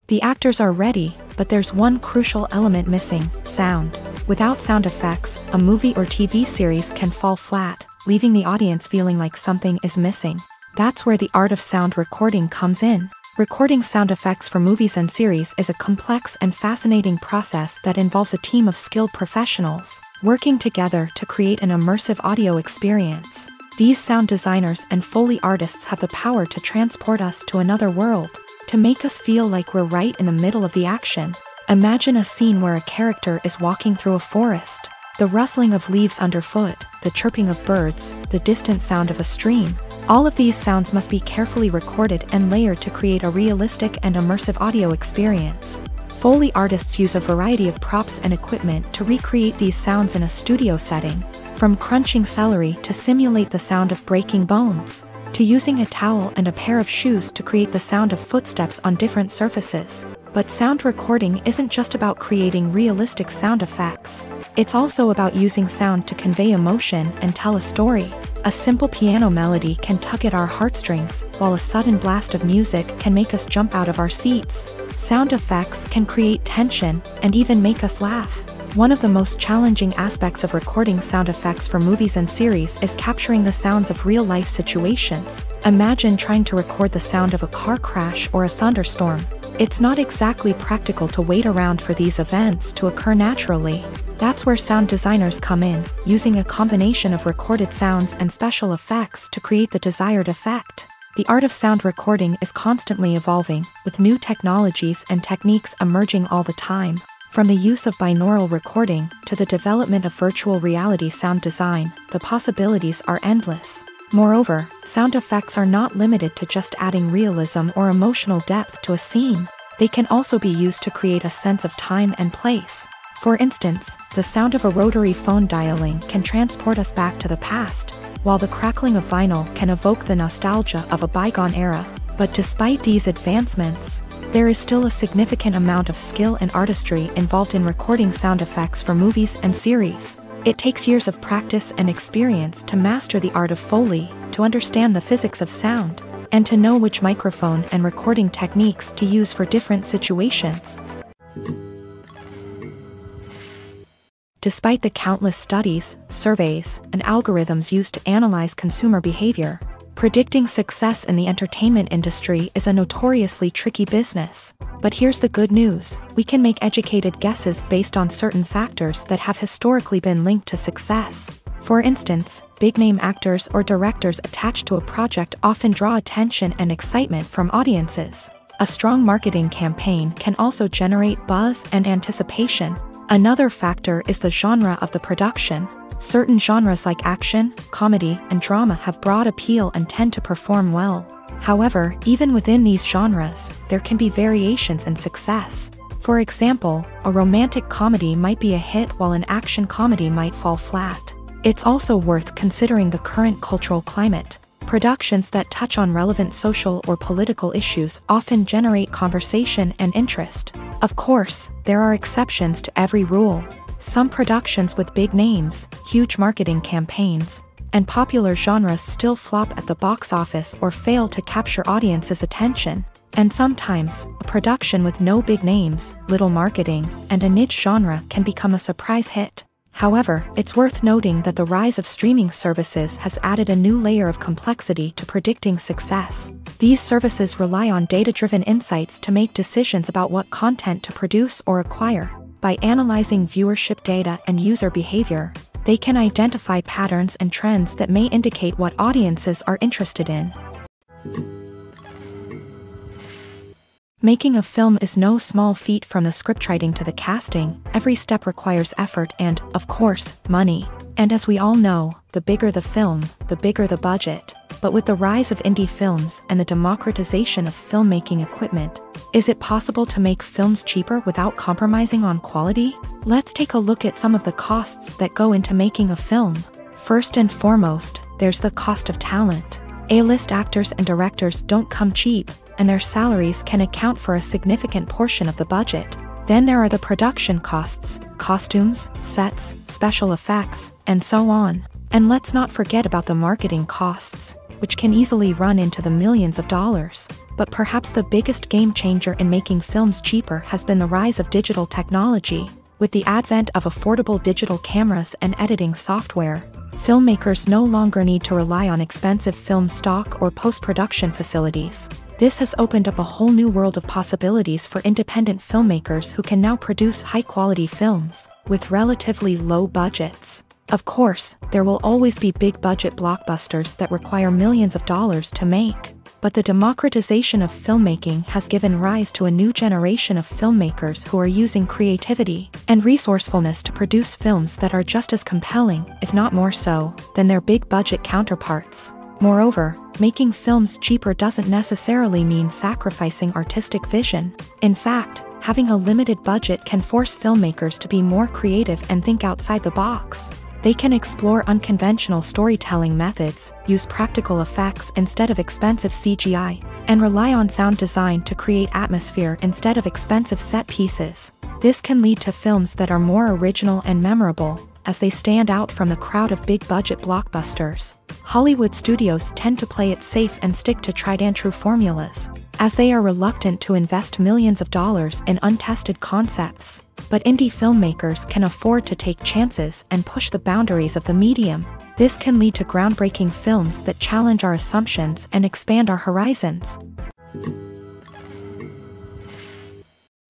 The actors are ready, but there's one crucial element missing: sound. Without sound effects, a movie or TV series can fall flat, leaving the audience feeling like something is missing. That's where the art of sound recording comes in. Recording sound effects for movies and series is a complex and fascinating process that involves a team of skilled professionals working together to create an immersive audio experience. These sound designers and Foley artists have the power to transport us to another world, to make us feel like we're right in the middle of the action. Imagine a scene where a character is walking through a forest. The rustling of leaves underfoot, the chirping of birds, the distant sound of a stream. All of these sounds must be carefully recorded and layered to create a realistic and immersive audio experience. Foley artists use a variety of props and equipment to recreate these sounds in a studio setting, from crunching celery to simulate the sound of breaking bones, to using a towel and a pair of shoes to create the sound of footsteps on different surfaces. But sound recording isn't just about creating realistic sound effects. It's also about using sound to convey emotion and tell a story. A simple piano melody can tug at our heartstrings, while a sudden blast of music can make us jump out of our seats. Sound effects can create tension and even make us laugh. One of the most challenging aspects of recording sound effects for movies and series is capturing the sounds of real-life situations. Imagine trying to record the sound of a car crash or a thunderstorm. It's not exactly practical to wait around for these events to occur naturally. That's where sound designers come in, using a combination of recorded sounds and special effects to create the desired effect. The art of sound recording is constantly evolving, with new technologies and techniques emerging all the time. From the use of binaural recording to the development of virtual reality sound design, the possibilities are endless. Moreover, sound effects are not limited to just adding realism or emotional depth to a scene. They can also be used to create a sense of time and place. For instance, the sound of a rotary phone dialing can transport us back to the past, while the crackling of vinyl can evoke the nostalgia of a bygone era. But despite these advancements, there is still a significant amount of skill and artistry involved in recording sound effects for movies and series. It takes years of practice and experience to master the art of Foley, to understand the physics of sound, and to know which microphone and recording techniques to use for different situations. Despite the countless studies, surveys, and algorithms used to analyze consumer behavior, predicting success in the entertainment industry is a notoriously tricky business. But here's the good news: we can make educated guesses based on certain factors that have historically been linked to success. For instance, big-name actors or directors attached to a project often draw attention and excitement from audiences. A strong marketing campaign can also generate buzz and anticipation. Another factor is the genre of the production. Certain genres like action, comedy, and drama have broad appeal and tend to perform well. However, even within these genres, there can be variations in success. For example, a romantic comedy might be a hit while an action comedy might fall flat. It's also worth considering the current cultural climate. Productions that touch on relevant social or political issues often generate conversation and interest. Of course, there are exceptions to every rule. Some productions with big names, huge marketing campaigns, and popular genres still flop at the box office or fail to capture audiences' attention. And sometimes, a production with no big names, little marketing, and a niche genre can become a surprise hit. However, it's worth noting that the rise of streaming services has added a new layer of complexity to predicting success. These services rely on data-driven insights to make decisions about what content to produce or acquire. By analyzing viewership data and user behavior, they can identify patterns and trends that may indicate what audiences are interested in. Making a film is no small feat. From the scriptwriting to the casting, every step requires effort and, of course, money. And as we all know, the bigger the film, the bigger the budget. But with the rise of indie films and the democratization of filmmaking equipment, is it possible to make films cheaper without compromising on quality? Let's take a look at some of the costs that go into making a film. First and foremost, there's the cost of talent. A-list actors and directors don't come cheap, and their salaries can account for a significant portion of the budget. Then there are the production costs, costumes, sets, special effects, and so on. And let's not forget about the marketing costs, which can easily run into the millions of dollars. But perhaps the biggest game changer in making films cheaper has been the rise of digital technology. With the advent of affordable digital cameras and editing software, filmmakers no longer need to rely on expensive film stock or post-production facilities. This has opened up a whole new world of possibilities for independent filmmakers who can now produce high-quality films with relatively low budgets. Of course, there will always be big-budget blockbusters that require millions of dollars to make. But the democratization of filmmaking has given rise to a new generation of filmmakers who are using creativity and resourcefulness to produce films that are just as compelling, if not more so, than their big-budget counterparts. Moreover, making films cheaper doesn't necessarily mean sacrificing artistic vision. In fact, having a limited budget can force filmmakers to be more creative and think outside the box. They can explore unconventional storytelling methods, use practical effects instead of expensive CGI, and rely on sound design to create atmosphere instead of expensive set pieces. This can lead to films that are more original and memorable, as they stand out from the crowd of big-budget blockbusters. Hollywood studios tend to play it safe and stick to tried-and-true formulas, as they are reluctant to invest millions of dollars in untested concepts. But indie filmmakers can afford to take chances and push the boundaries of the medium. This can lead to groundbreaking films that challenge our assumptions and expand our horizons.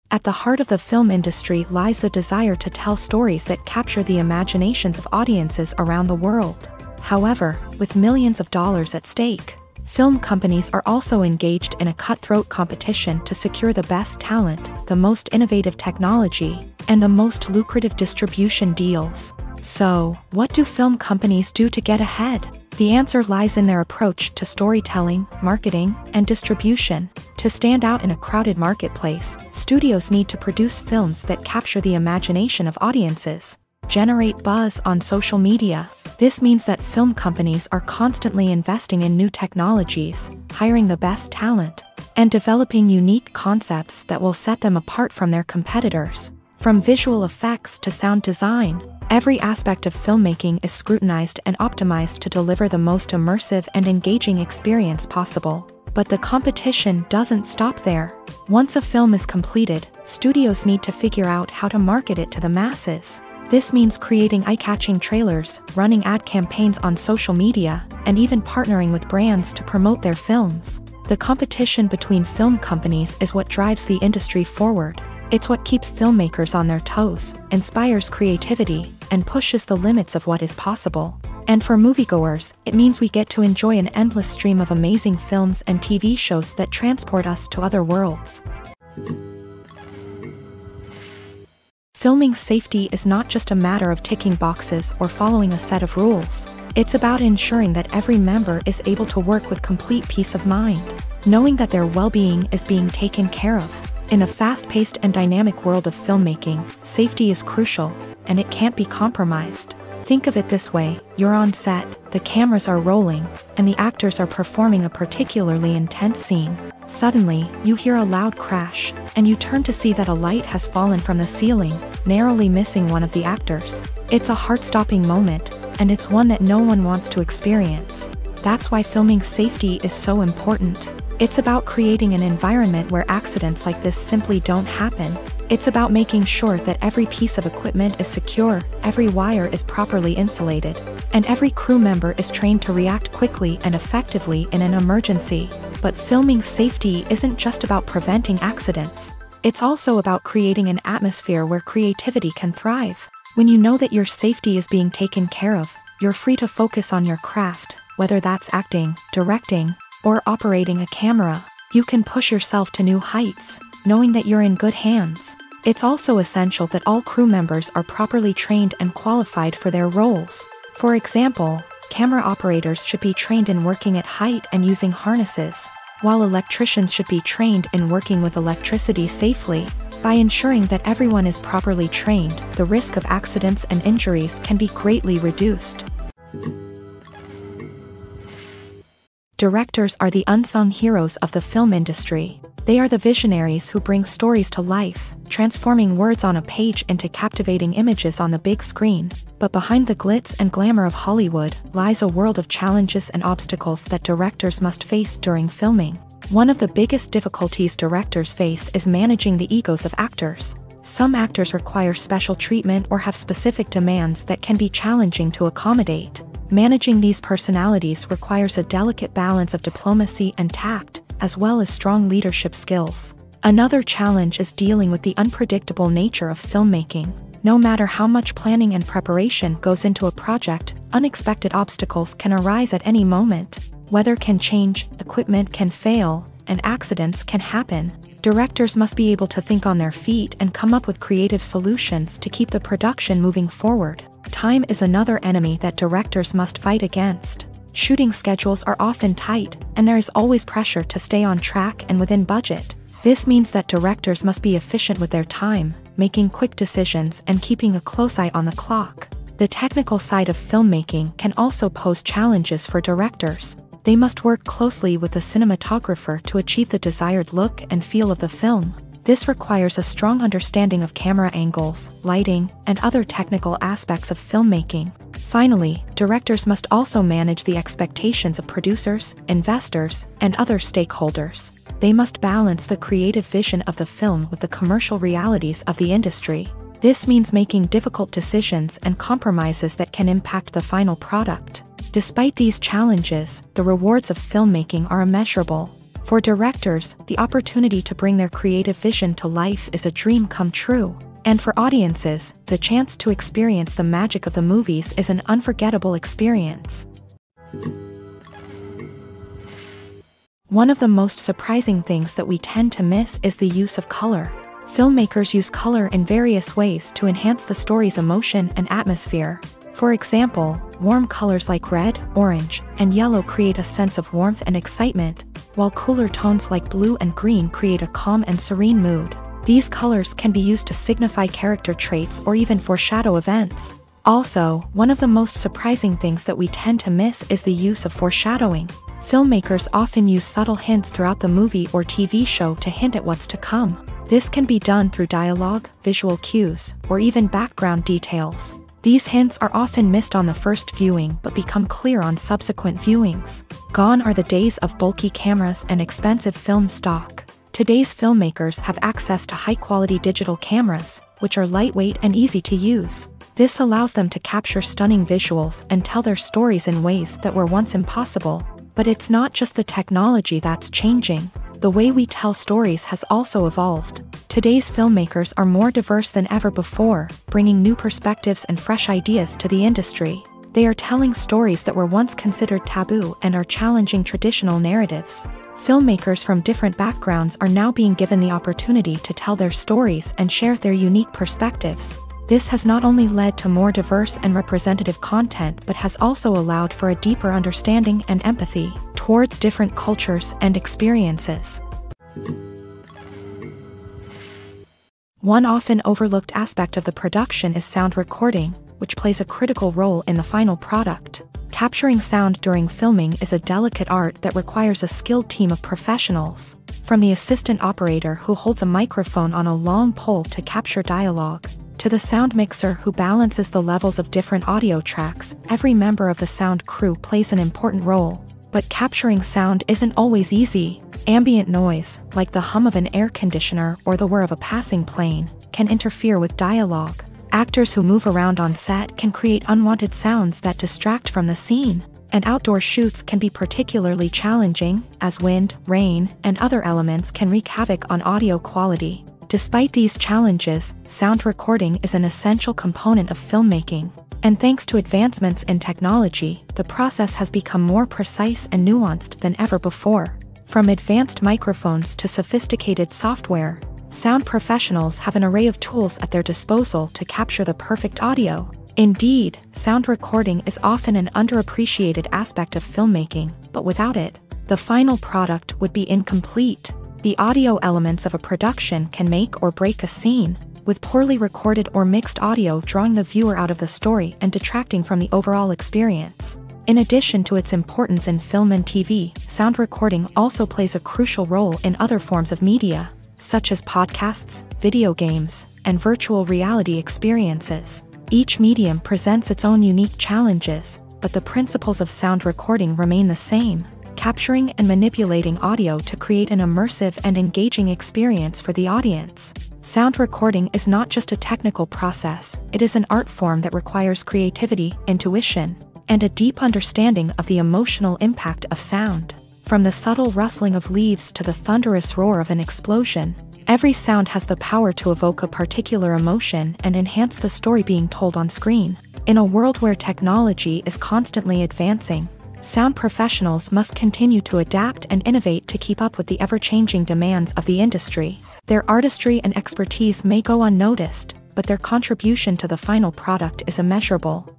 At the heart of the film industry lies the desire to tell stories that capture the imaginations of audiences around the world. However, with millions of dollars at stake, film companies are also engaged in a cutthroat competition to secure the best talent, the most innovative technology, and the most lucrative distribution deals. So, what do film companies do to get ahead? The answer lies in their approach to storytelling, marketing, and distribution. To stand out in a crowded marketplace, studios need to produce films that capture the imagination of audiences, generate buzz on social media. This means that film companies are constantly investing in new technologies, hiring the best talent, and developing unique concepts that will set them apart from their competitors. From visual effects to sound design, every aspect of filmmaking is scrutinized and optimized to deliver the most immersive and engaging experience possible. But the competition doesn't stop there. Once a film is completed, studios need to figure out how to market it to the masses. This means creating eye-catching trailers, running ad campaigns on social media, and even partnering with brands to promote their films. The competition between film companies is what drives the industry forward. It's what keeps filmmakers on their toes, inspires creativity, and pushes the limits of what is possible. And for moviegoers, it means we get to enjoy an endless stream of amazing films and TV shows that transport us to other worlds. Filming safety is not just a matter of ticking boxes or following a set of rules. It's about ensuring that every member is able to work with complete peace of mind, knowing that their well-being is being taken care of. In a fast-paced and dynamic world of filmmaking, safety is crucial, and it can't be compromised. Think of it this way: you're on set, the cameras are rolling, and the actors are performing a particularly intense scene. Suddenly, you hear a loud crash, and you turn to see that a light has fallen from the ceiling, narrowly missing one of the actors. It's a heart-stopping moment, and it's one that no one wants to experience. That's why filming safety is so important. It's about creating an environment where accidents like this simply don't happen. It's about making sure that every piece of equipment is secure, every wire is properly insulated, and every crew member is trained to react quickly and effectively in an emergency. But filming safety isn't just about preventing accidents. It's also about creating an atmosphere where creativity can thrive. When you know that your safety is being taken care of, you're free to focus on your craft, whether that's acting, directing, or operating a camera. You can push yourself to new heights, knowing that you're in good hands. It's also essential that all crew members are properly trained and qualified for their roles. For example, camera operators should be trained in working at height and using harnesses, while electricians should be trained in working with electricity safely. By ensuring that everyone is properly trained, the risk of accidents and injuries can be greatly reduced. Directors are the unsung heroes of the film industry. They are the visionaries who bring stories to life, transforming words on a page into captivating images on the big screen. But behind the glitz and glamour of Hollywood lies a world of challenges and obstacles that directors must face during filming. One of the biggest difficulties directors face is managing the egos of actors. Some actors require special treatment or have specific demands that can be challenging to accommodate. Managing these personalities requires a delicate balance of diplomacy and tact, as well as strong leadership skills. Another challenge is dealing with the unpredictable nature of filmmaking. No matter how much planning and preparation goes into a project, unexpected obstacles can arise at any moment. Weather can change, equipment can fail, and accidents can happen. Directors must be able to think on their feet and come up with creative solutions to keep the production moving forward. Time is another enemy that directors must fight against. Shooting schedules are often tight, and there is always pressure to stay on track and within budget. This means that directors must be efficient with their time, making quick decisions and keeping a close eye on the clock. The technical side of filmmaking can also pose challenges for directors. They must work closely with the cinematographer to achieve the desired look and feel of the film. This requires a strong understanding of camera angles, lighting, and other technical aspects of filmmaking. Finally, directors must also manage the expectations of producers, investors, and other stakeholders. They must balance the creative vision of the film with the commercial realities of the industry. This means making difficult decisions and compromises that can impact the final product. Despite these challenges, the rewards of filmmaking are immeasurable. For directors, the opportunity to bring their creative vision to life is a dream come true. And for audiences, the chance to experience the magic of the movies is an unforgettable experience. One of the most surprising things that we tend to miss is the use of color. Filmmakers use color in various ways to enhance the story's emotion and atmosphere. For example, warm colors like red, orange, and yellow create a sense of warmth and excitement, while cooler tones like blue and green create a calm and serene mood. These colors can be used to signify character traits or even foreshadow events. Also, one of the most surprising things that we tend to miss is the use of foreshadowing. Filmmakers often use subtle hints throughout the movie or TV show to hint at what's to come. This can be done through dialogue, visual cues, or even background details. These hints are often missed on the first viewing but become clear on subsequent viewings. Gone are the days of bulky cameras and expensive film stock. Today's filmmakers have access to high-quality digital cameras, which are lightweight and easy to use. This allows them to capture stunning visuals and tell their stories in ways that were once impossible. But it's not just the technology that's changing. The way we tell stories has also evolved. Today's filmmakers are more diverse than ever before, bringing new perspectives and fresh ideas to the industry. They are telling stories that were once considered taboo and are challenging traditional narratives. Filmmakers from different backgrounds are now being given the opportunity to tell their stories and share their unique perspectives. This has not only led to more diverse and representative content but has also allowed for a deeper understanding and empathy towards different cultures and experiences. One often overlooked aspect of the production is sound recording, which plays a critical role in the final product. Capturing sound during filming is a delicate art that requires a skilled team of professionals. From the assistant operator who holds a microphone on a long pole to capture dialogue, to the sound mixer who balances the levels of different audio tracks, every member of the sound crew plays an important role. But capturing sound isn't always easy. Ambient noise, like the hum of an air conditioner or the whir of a passing plane, can interfere with dialogue. Actors who move around on set can create unwanted sounds that distract from the scene. And outdoor shoots can be particularly challenging, as wind, rain, and other elements can wreak havoc on audio quality. Despite these challenges, sound recording is an essential component of filmmaking. And thanks to advancements in technology, the process has become more precise and nuanced than ever before. From advanced microphones to sophisticated software, sound professionals have an array of tools at their disposal to capture the perfect audio. Indeed, sound recording is often an underappreciated aspect of filmmaking, but without it, the final product would be incomplete. The audio elements of a production can make or break a scene, with poorly recorded or mixed audio drawing the viewer out of the story and detracting from the overall experience. In addition to its importance in film and TV, sound recording also plays a crucial role in other forms of media, such as podcasts, video games, and virtual reality experiences. Each medium presents its own unique challenges, but the principles of sound recording remain the same, capturing and manipulating audio to create an immersive and engaging experience for the audience. Sound recording is not just a technical process, it is an art form that requires creativity, intuition, and a deep understanding of the emotional impact of sound. From the subtle rustling of leaves to the thunderous roar of an explosion, every sound has the power to evoke a particular emotion and enhance the story being told on screen. In a world where technology is constantly advancing, sound professionals must continue to adapt and innovate to keep up with the ever-changing demands of the industry. Their artistry and expertise may go unnoticed, but their contribution to the final product is immeasurable.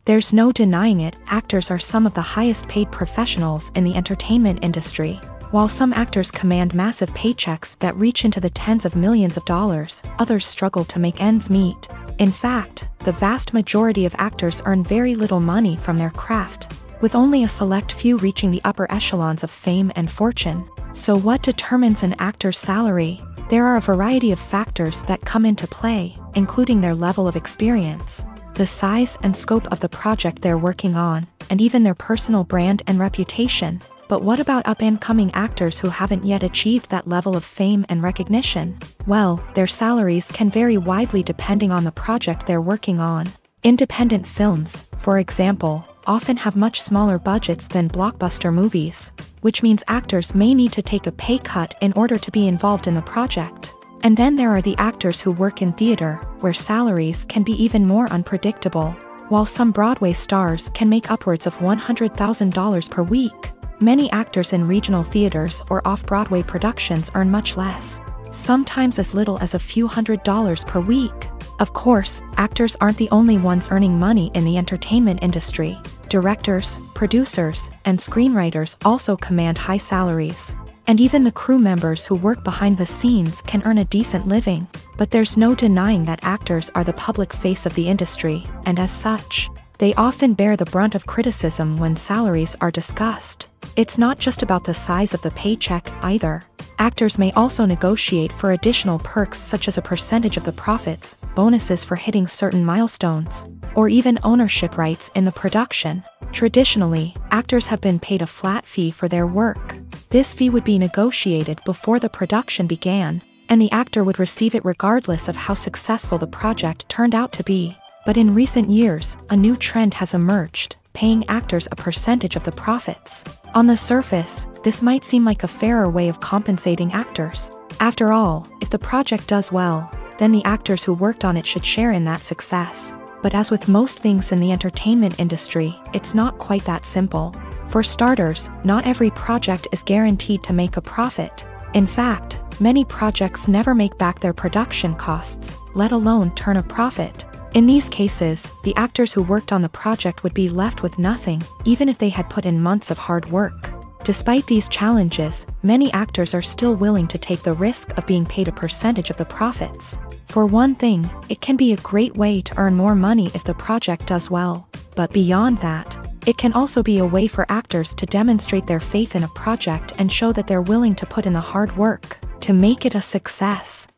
There's no denying it, actors are some of the highest-paid professionals in the entertainment industry. While some actors command massive paychecks that reach into the tens of millions of dollars, others struggle to make ends meet. In fact, the vast majority of actors earn very little money from their craft, with only a select few reaching the upper echelons of fame and fortune. So what determines an actor's salary? There are a variety of factors that come into play, including their level of experience, the size and scope of the project they're working on, and even their personal brand and reputation. But what about up-and-coming actors who haven't yet achieved that level of fame and recognition? Well, their salaries can vary widely depending on the project they're working on. Independent films, for example, often have much smaller budgets than blockbuster movies, which means actors may need to take a pay cut in order to be involved in the project. And then there are the actors who work in theater, where salaries can be even more unpredictable. While some Broadway stars can make upwards of $100,000 per week, many actors in regional theaters or off-Broadway productions earn much less, sometimes as little as a few $100s per week. Of course, actors aren't the only ones earning money in the entertainment industry. Directors, producers, and screenwriters also command high salaries. And even the crew members who work behind the scenes can earn a decent living. But there's no denying that actors are the public face of the industry, and as such, they often bear the brunt of criticism when salaries are discussed. It's not just about the size of the paycheck, either. Actors may also negotiate for additional perks such as a percentage of the profits, bonuses for hitting certain milestones, or even ownership rights in the production. Traditionally, actors have been paid a flat fee for their work. This fee would be negotiated before the production began, and the actor would receive it regardless of how successful the project turned out to be. But in recent years, a new trend has emerged, paying actors a percentage of the profits. On the surface, this might seem like a fairer way of compensating actors. After all, if the project does well, then the actors who worked on it should share in that success. But as with most things in the entertainment industry, it's not quite that simple. For starters, not every project is guaranteed to make a profit. In fact, many projects never make back their production costs, let alone turn a profit. In these cases, the actors who worked on the project would be left with nothing, even if they had put in months of hard work. Despite these challenges, many actors are still willing to take the risk of being paid a percentage of the profits. For one thing, it can be a great way to earn more money if the project does well. But beyond that, It can also be a way for actors to demonstrate their faith in a project and show that they're willing to put in the hard work to make it a success.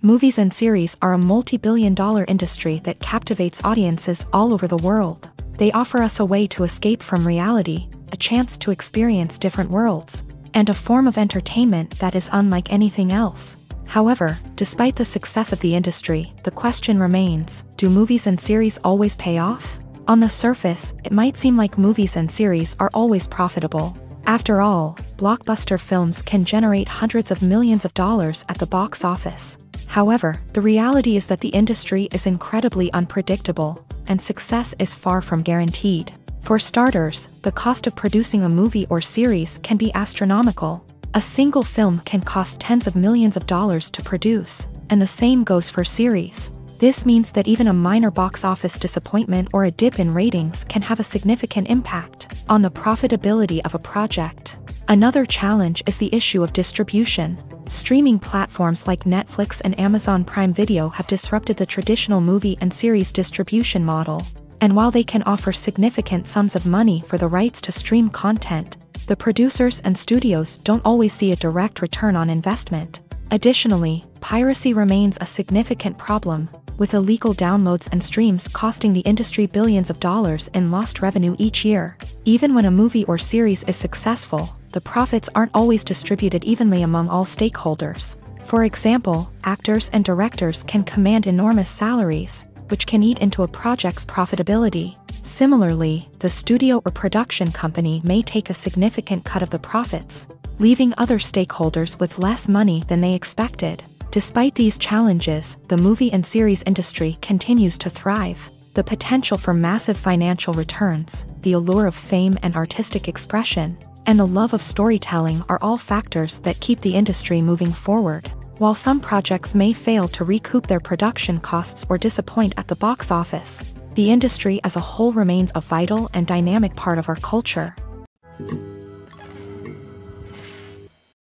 Movies and series are a multi-billion-dollar industry that captivates audiences all over the world. They offer us a way to escape from reality, a chance to experience different worlds, and a form of entertainment that is unlike anything else. However, despite the success of the industry, the question remains, do movies and series always pay off? On the surface, it might seem like movies and series are always profitable. After all, blockbuster films can generate hundreds of millions of dollars at the box office. However, the reality is that the industry is incredibly unpredictable, and success is far from guaranteed. For starters, the cost of producing a movie or series can be astronomical. A single film can cost tens of millions of dollars to produce, and the same goes for series. This means that even a minor box office disappointment or a dip in ratings can have a significant impact on the profitability of a project. Another challenge is the issue of distribution. Streaming platforms like Netflix and Amazon Prime Video have disrupted the traditional movie and series distribution model. And while they can offer significant sums of money for the rights to stream content, the producers and studios don't always see a direct return on investment. Additionally, piracy remains a significant problem, with illegal downloads and streams costing the industry billions of dollars in lost revenue each year. Even when a movie or series is successful, the profits aren't always distributed evenly among all stakeholders. For example, actors and directors can command enormous salaries, which can eat into a project's profitability. Similarly, the studio or production company may take a significant cut of the profits, leaving other stakeholders with less money than they expected. Despite these challenges, the movie and series industry continues to thrive. The potential for massive financial returns, the allure of fame and artistic expression, and the love of storytelling are all factors that keep the industry moving forward. While some projects may fail to recoup their production costs or disappoint at the box office, the industry as a whole remains a vital and dynamic part of our culture.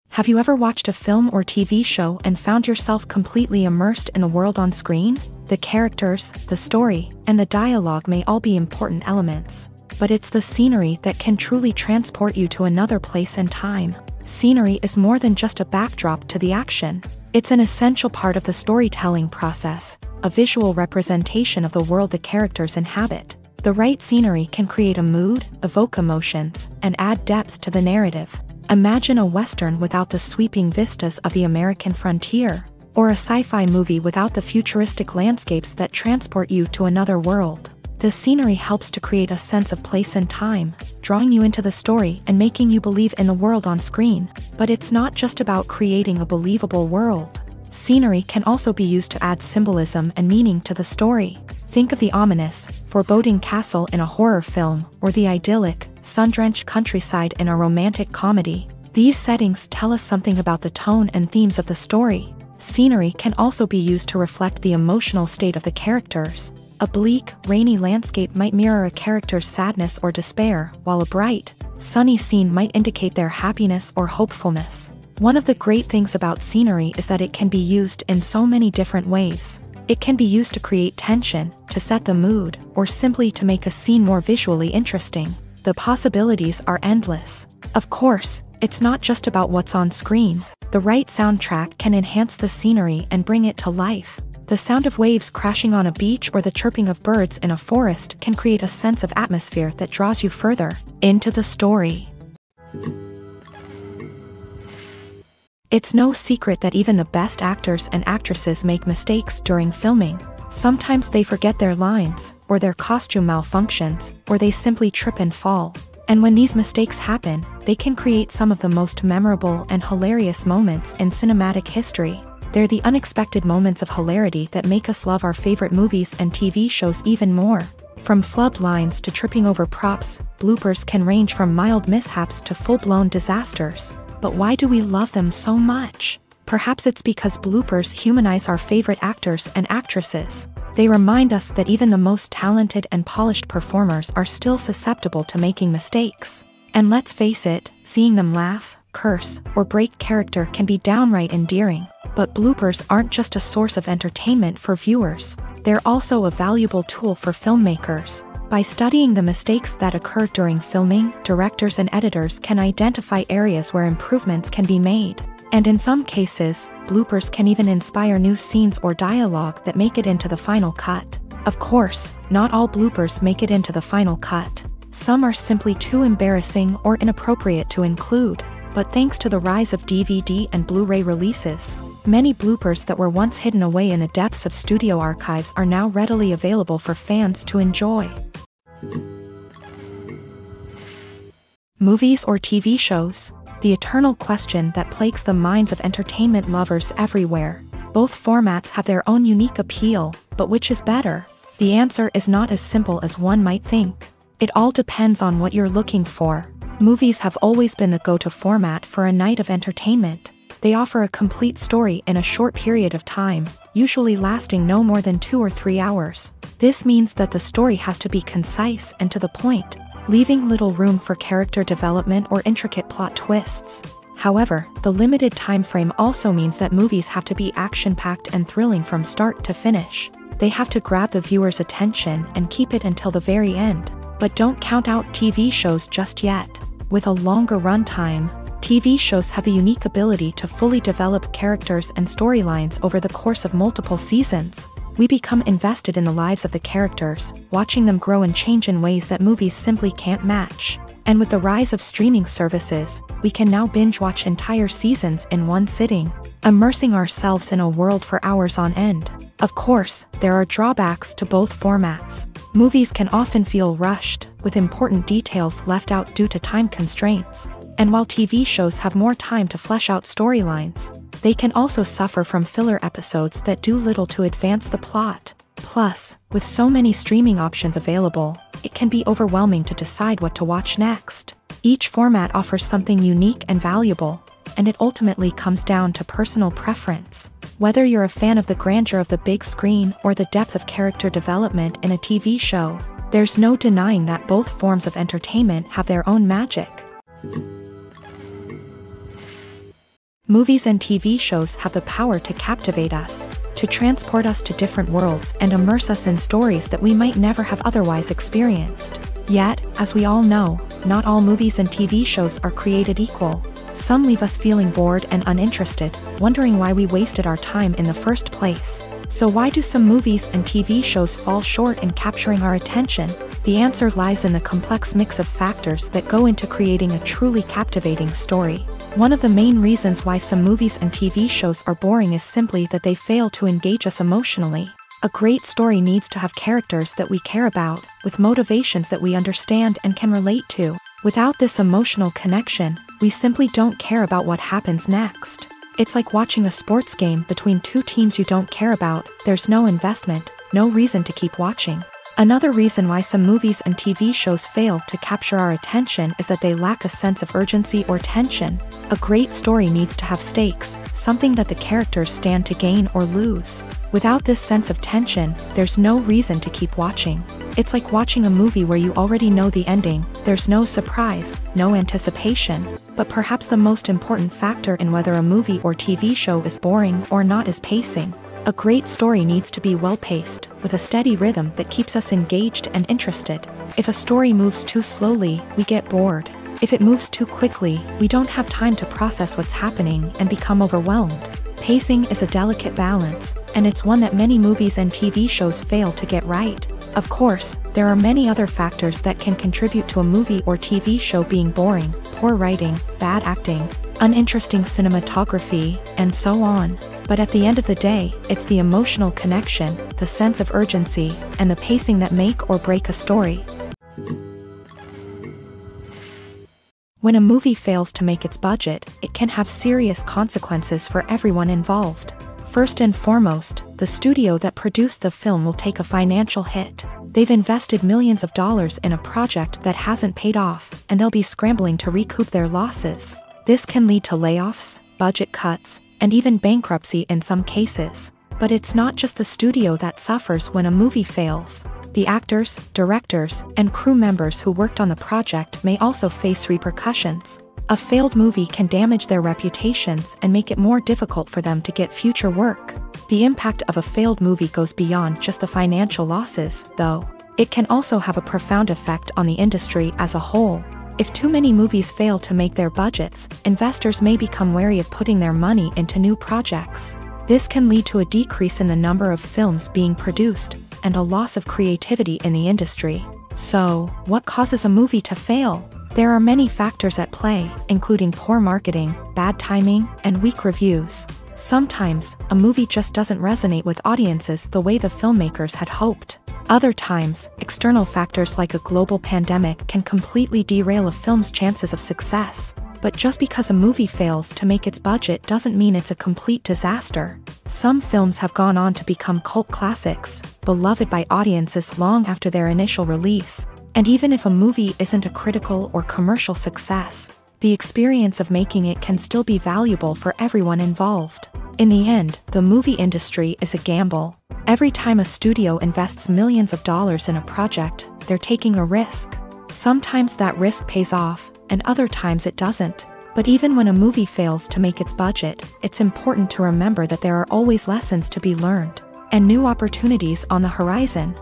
Have you ever watched a film or TV show and found yourself completely immersed in the world on screen? The characters, the story, and the dialogue may all be important elements, but it's the scenery that can truly transport you to another place and time. Scenery is more than just a backdrop to the action. It's an essential part of the storytelling process, a visual representation of the world the characters inhabit. The right scenery can create a mood, evoke emotions, and add depth to the narrative. Imagine a Western without the sweeping vistas of the American frontier, or a sci-fi movie without the futuristic landscapes that transport you to another world. The scenery helps to create a sense of place and time, drawing you into the story and making you believe in the world on screen. But it's not just about creating a believable world. Scenery can also be used to add symbolism and meaning to the story. Think of the ominous, foreboding castle in a horror film, or the idyllic, sun-drenched countryside in a romantic comedy. These settings tell us something about the tone and themes of the story. Scenery can also be used to reflect the emotional state of the characters. A bleak, rainy landscape might mirror a character's sadness or despair, while a bright, sunny scene might indicate their happiness or hopefulness. One of the great things about scenery is that it can be used in so many different ways. It can be used to create tension, to set the mood, or simply to make a scene more visually interesting. The possibilities are endless. Of course, it's not just about what's on screen. The right soundtrack can enhance the scenery and bring it to life. The sound of waves crashing on a beach or the chirping of birds in a forest can create a sense of atmosphere that draws you further into the story. It's no secret that even the best actors and actresses make mistakes during filming. Sometimes they forget their lines, or their costume malfunctions, or they simply trip and fall. And when these mistakes happen, they can create some of the most memorable and hilarious moments in cinematic history. They're the unexpected moments of hilarity that make us love our favorite movies and TV shows even more. From flubbed lines to tripping over props, bloopers can range from mild mishaps to full-blown disasters. But why do we love them so much? Perhaps it's because bloopers humanize our favorite actors and actresses. They remind us that even the most talented and polished performers are still susceptible to making mistakes. And let's face it, seeing them laugh, curse, or break character can be downright endearing. But bloopers aren't just a source of entertainment for viewers, they're also a valuable tool for filmmakers. By studying the mistakes that occur during filming, directors and editors can identify areas where improvements can be made. And in some cases, bloopers can even inspire new scenes or dialogue that make it into the final cut. Of course, not all bloopers make it into the final cut. Some are simply too embarrassing or inappropriate to include. But thanks to the rise of DVD and Blu-ray releases, many bloopers that were once hidden away in the depths of studio archives are now readily available for fans to enjoy. Movies or TV shows? The eternal question that plagues the minds of entertainment lovers everywhere. Both formats have their own unique appeal, but which is better? The answer is not as simple as one might think. It all depends on what you're looking for. Movies have always been the go-to format for a night of entertainment. They offer a complete story in a short period of time, usually lasting no more than 2 or 3 hours. This means that the story has to be concise and to the point, leaving little room for character development or intricate plot twists. However, the limited time frame also means that movies have to be action-packed and thrilling from start to finish. They have to grab the viewer's attention and keep it until the very end. But don't count out TV shows just yet. With a longer runtime, TV shows have the unique ability to fully develop characters and storylines over the course of multiple seasons. We become invested in the lives of the characters, watching them grow and change in ways that movies simply can't match. And with the rise of streaming services, we can now binge-watch entire seasons in one sitting, immersing ourselves in a world for hours on end. Of course, there are drawbacks to both formats. Movies can often feel rushed, with important details left out due to time constraints. And while TV shows have more time to flesh out storylines, they can also suffer from filler episodes that do little to advance the plot. Plus, with so many streaming options available, it can be overwhelming to decide what to watch next. Each format offers something unique and valuable, and it ultimately comes down to personal preference. Whether you're a fan of the grandeur of the big screen or the depth of character development in a TV show, there's no denying that both forms of entertainment have their own magic. Movies and TV shows have the power to captivate us, to transport us to different worlds and immerse us in stories that we might never have otherwise experienced. Yet, as we all know, not all movies and TV shows are created equal. Some leave us feeling bored and uninterested, wondering why we wasted our time in the first place. So why do some movies and TV shows fall short in capturing our attention? The answer lies in the complex mix of factors that go into creating a truly captivating story. One of the main reasons why some movies and TV shows are boring is simply that they fail to engage us emotionally. A great story needs to have characters that we care about, with motivations that we understand and can relate to. Without this emotional connection, we simply don't care about what happens next. It's like watching a sports game between two teams you don't care about. There's no investment, no reason to keep watching. Another reason why some movies and TV shows fail to capture our attention is that they lack a sense of urgency or tension. A great story needs to have stakes, something that the characters stand to gain or lose. Without this sense of tension, there's no reason to keep watching. It's like watching a movie where you already know the ending. There's no surprise, no anticipation. But perhaps the most important factor in whether a movie or TV show is boring or not is pacing. A great story needs to be well-paced, with a steady rhythm that keeps us engaged and interested. If a story moves too slowly, we get bored. If it moves too quickly, we don't have time to process what's happening and become overwhelmed. Pacing is a delicate balance, and it's one that many movies and TV shows fail to get right. Of course, there are many other factors that can contribute to a movie or TV show being boring: poor writing, bad acting, uninteresting cinematography, and so on. But at the end of the day, it's the emotional connection, the sense of urgency, and the pacing that make or break a story. When a movie fails to make its budget, it can have serious consequences for everyone involved. First and foremost, the studio that produced the film will take a financial hit. They've invested millions of dollars in a project that hasn't paid off, and they'll be scrambling to recoup their losses. This can lead to layoffs, budget cuts, and even bankruptcy in some cases. But it's not just the studio that suffers when a movie fails. The actors, directors, and crew members who worked on the project may also face repercussions. A failed movie can damage their reputations and make it more difficult for them to get future work. The impact of a failed movie goes beyond just the financial losses, though. It can also have a profound effect on the industry as a whole. If too many movies fail to make their budgets, investors may become wary of putting their money into new projects. This can lead to a decrease in the number of films being produced, and a loss of creativity in the industry. So, what causes a movie to fail? There are many factors at play, including poor marketing, bad timing, and weak reviews. Sometimes, a movie just doesn't resonate with audiences the way the filmmakers had hoped. Other times, external factors like a global pandemic can completely derail a film's chances of success. But just because a movie fails to make its budget doesn't mean it's a complete disaster. Some films have gone on to become cult classics, beloved by audiences long after their initial release. And even if a movie isn't a critical or commercial success, the experience of making it can still be valuable for everyone involved. In the end, the movie industry is a gamble. Every time a studio invests millions of dollars in a project, they're taking a risk. Sometimes that risk pays off, and other times it doesn't. But even when a movie fails to make its budget, it's important to remember that there are always lessons to be learned, and new opportunities on the horizon.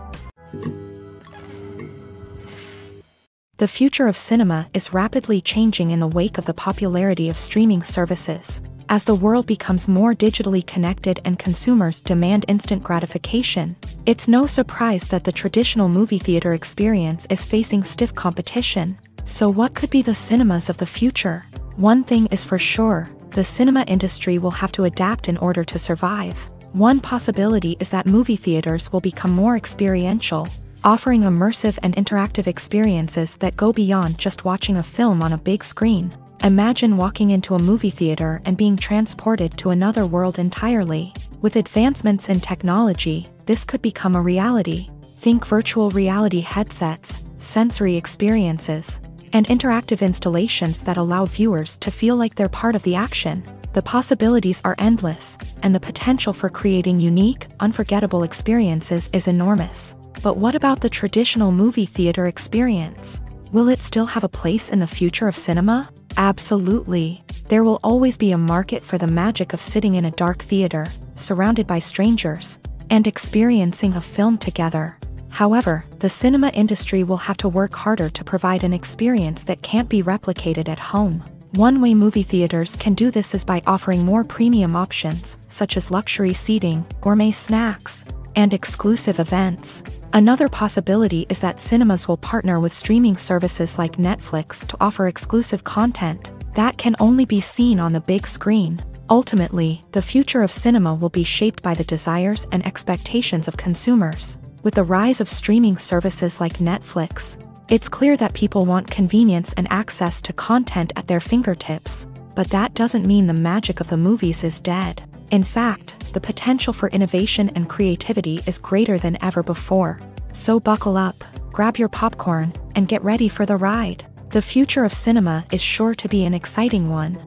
The future of cinema is rapidly changing in the wake of the popularity of streaming services. As the world becomes more digitally connected and consumers demand instant gratification, it's no surprise that the traditional movie theater experience is facing stiff competition. So what could be the cinemas of the future? One thing is for sure, the cinema industry will have to adapt in order to survive. One possibility is that movie theaters will become more experiential, offering immersive and interactive experiences that go beyond just watching a film on a big screen. Imagine walking into a movie theater and being transported to another world entirely. With advancements in technology, this could become a reality. Think virtual reality headsets, sensory experiences, and interactive installations that allow viewers to feel like they're part of the action. The possibilities are endless, and the potential for creating unique, unforgettable experiences is enormous. But what about the traditional movie theater experience? Will it still have a place in the future of cinema? Absolutely. There will always be a market for the magic of sitting in a dark theater, surrounded by strangers, and experiencing a film together. However, the cinema industry will have to work harder to provide an experience that can't be replicated at home. One way movie theaters can do this is by offering more premium options, such as luxury seating, gourmet snacks, and exclusive events. Another possibility is that cinemas will partner with streaming services like Netflix to offer exclusive content that can only be seen on the big screen. Ultimately, the future of cinema will be shaped by the desires and expectations of consumers. With the rise of streaming services like Netflix, it's clear that people want convenience and access to content at their fingertips. But that doesn't mean the magic of the movies is dead. In fact, the potential for innovation and creativity is greater than ever before. So buckle up, grab your popcorn, and get ready for the ride. The future of cinema is sure to be an exciting one.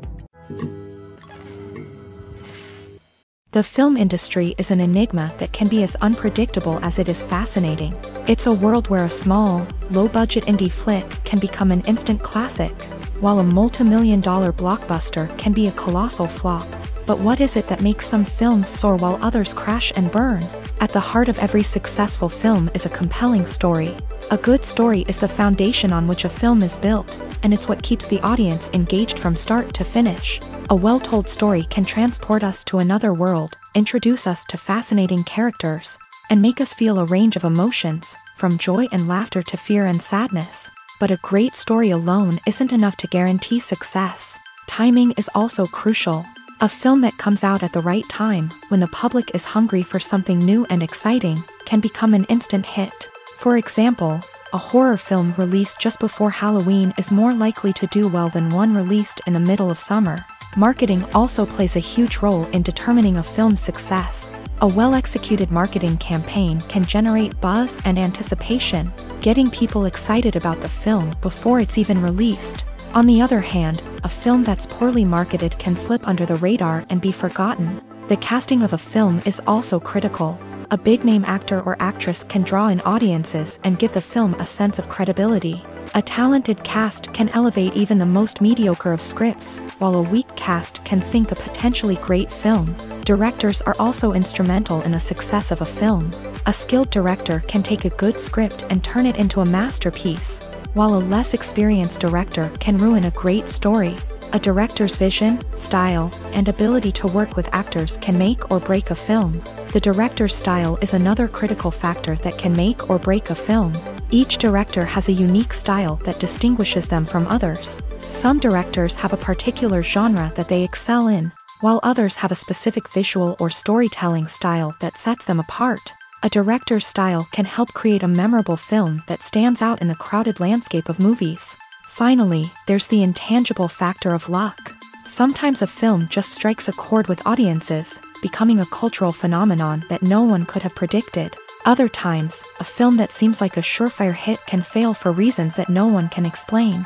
The film industry is an enigma that can be as unpredictable as it is fascinating. It's a world where a small, low-budget indie flick can become an instant classic, while a multi-million-dollar blockbuster can be a colossal flop. But what is it that makes some films soar while others crash and burn? At the heart of every successful film is a compelling story. A good story is the foundation on which a film is built, and it's what keeps the audience engaged from start to finish. A well-told story can transport us to another world, introduce us to fascinating characters, and make us feel a range of emotions, from joy and laughter to fear and sadness. But a great story alone isn't enough to guarantee success. Timing is also crucial. A film that comes out at the right time, when the public is hungry for something new and exciting, can become an instant hit. For example, a horror film released just before Halloween is more likely to do well than one released in the middle of summer. Marketing also plays a huge role in determining a film's success. A well-executed marketing campaign can generate buzz and anticipation, getting people excited about the film before it's even released. On the other hand, a film that's poorly marketed can slip under the radar and be forgotten. The casting of a film is also critical. A big-name actor or actress can draw in audiences and give the film a sense of credibility. A talented cast can elevate even the most mediocre of scripts, while a weak cast can sink a potentially great film. Directors are also instrumental in the success of a film. A skilled director can take a good script and turn it into a masterpiece, while a less experienced director can ruin a great story. A director's vision, style, and ability to work with actors can make or break a film. The director's style is another critical factor that can make or break a film. Each director has a unique style that distinguishes them from others. Some directors have a particular genre that they excel in, while others have a specific visual or storytelling style that sets them apart. A director's style can help create a memorable film that stands out in the crowded landscape of movies. Finally, there's the intangible factor of luck. Sometimes a film just strikes a chord with audiences, becoming a cultural phenomenon that no one could have predicted. Other times, a film that seems like a surefire hit can fail for reasons that no one can explain.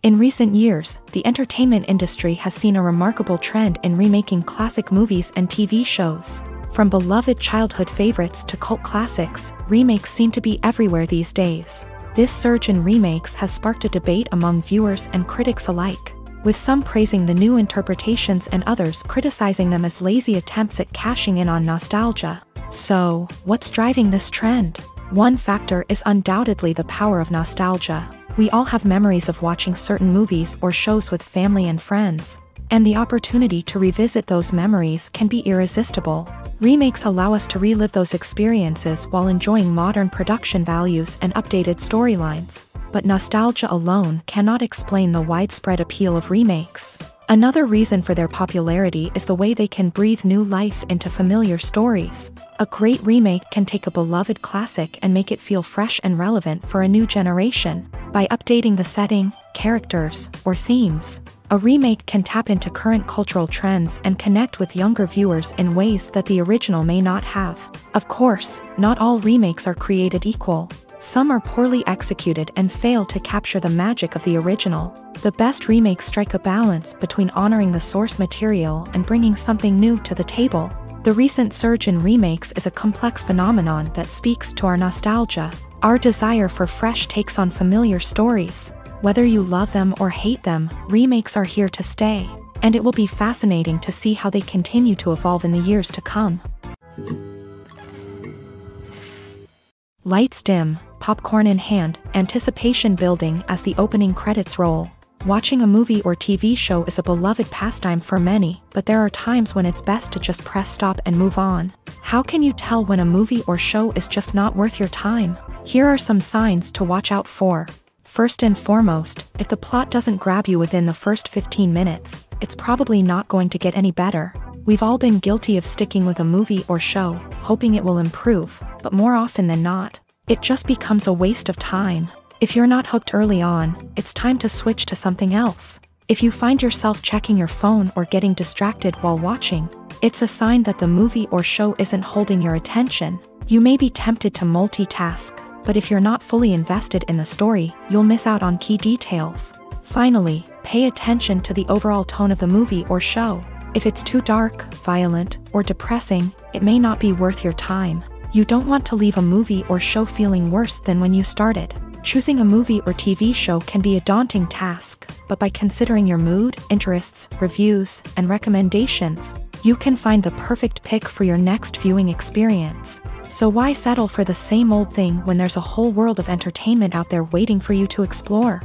In recent years, the entertainment industry has seen a remarkable trend in remaking classic movies and TV shows. From beloved childhood favorites to cult classics, remakes seem to be everywhere these days. This surge in remakes has sparked a debate among viewers and critics alike, with some praising the new interpretations and others criticizing them as lazy attempts at cashing in on nostalgia. So, what's driving this trend? One factor is undoubtedly the power of nostalgia. We all have memories of watching certain movies or shows with family and friends, and the opportunity to revisit those memories can be irresistible. Remakes allow us to relive those experiences while enjoying modern production values and updated storylines. But nostalgia alone cannot explain the widespread appeal of remakes. Another reason for their popularity is the way they can breathe new life into familiar stories. A great remake can take a beloved classic and make it feel fresh and relevant for a new generation. By updating the setting, characters, or themes, a remake can tap into current cultural trends and connect with younger viewers in ways that the original may not have. Of course, not all remakes are created equal. Some are poorly executed and fail to capture the magic of the original. The best remakes strike a balance between honoring the source material and bringing something new to the table. The recent surge in remakes is a complex phenomenon that speaks to our nostalgia, our desire for fresh takes on familiar stories. Whether you love them or hate them, remakes are here to stay, and it will be fascinating to see how they continue to evolve in the years to come. Lights dim, popcorn in hand, anticipation building as the opening credits roll. Watching a movie or TV show is a beloved pastime for many, but there are times when it's best to just press stop and move on. How can you tell when a movie or show is just not worth your time? Here are some signs to watch out for. First and foremost, if the plot doesn't grab you within the first 15 minutes, it's probably not going to get any better. We've all been guilty of sticking with a movie or show, hoping it will improve, but more often than not, it just becomes a waste of time. If you're not hooked early on, it's time to switch to something else. If you find yourself checking your phone or getting distracted while watching, it's a sign that the movie or show isn't holding your attention. You may be tempted to multitask, but if you're not fully invested in the story, you'll miss out on key details. Finally, pay attention to the overall tone of the movie or show. If it's too dark, violent, or depressing, it may not be worth your time. You don't want to leave a movie or show feeling worse than when you started. Choosing a movie or TV show can be a daunting task, but by considering your mood, interests, reviews, and recommendations, you can find the perfect pick for your next viewing experience. So why settle for the same old thing when there's a whole world of entertainment out there waiting for you to explore?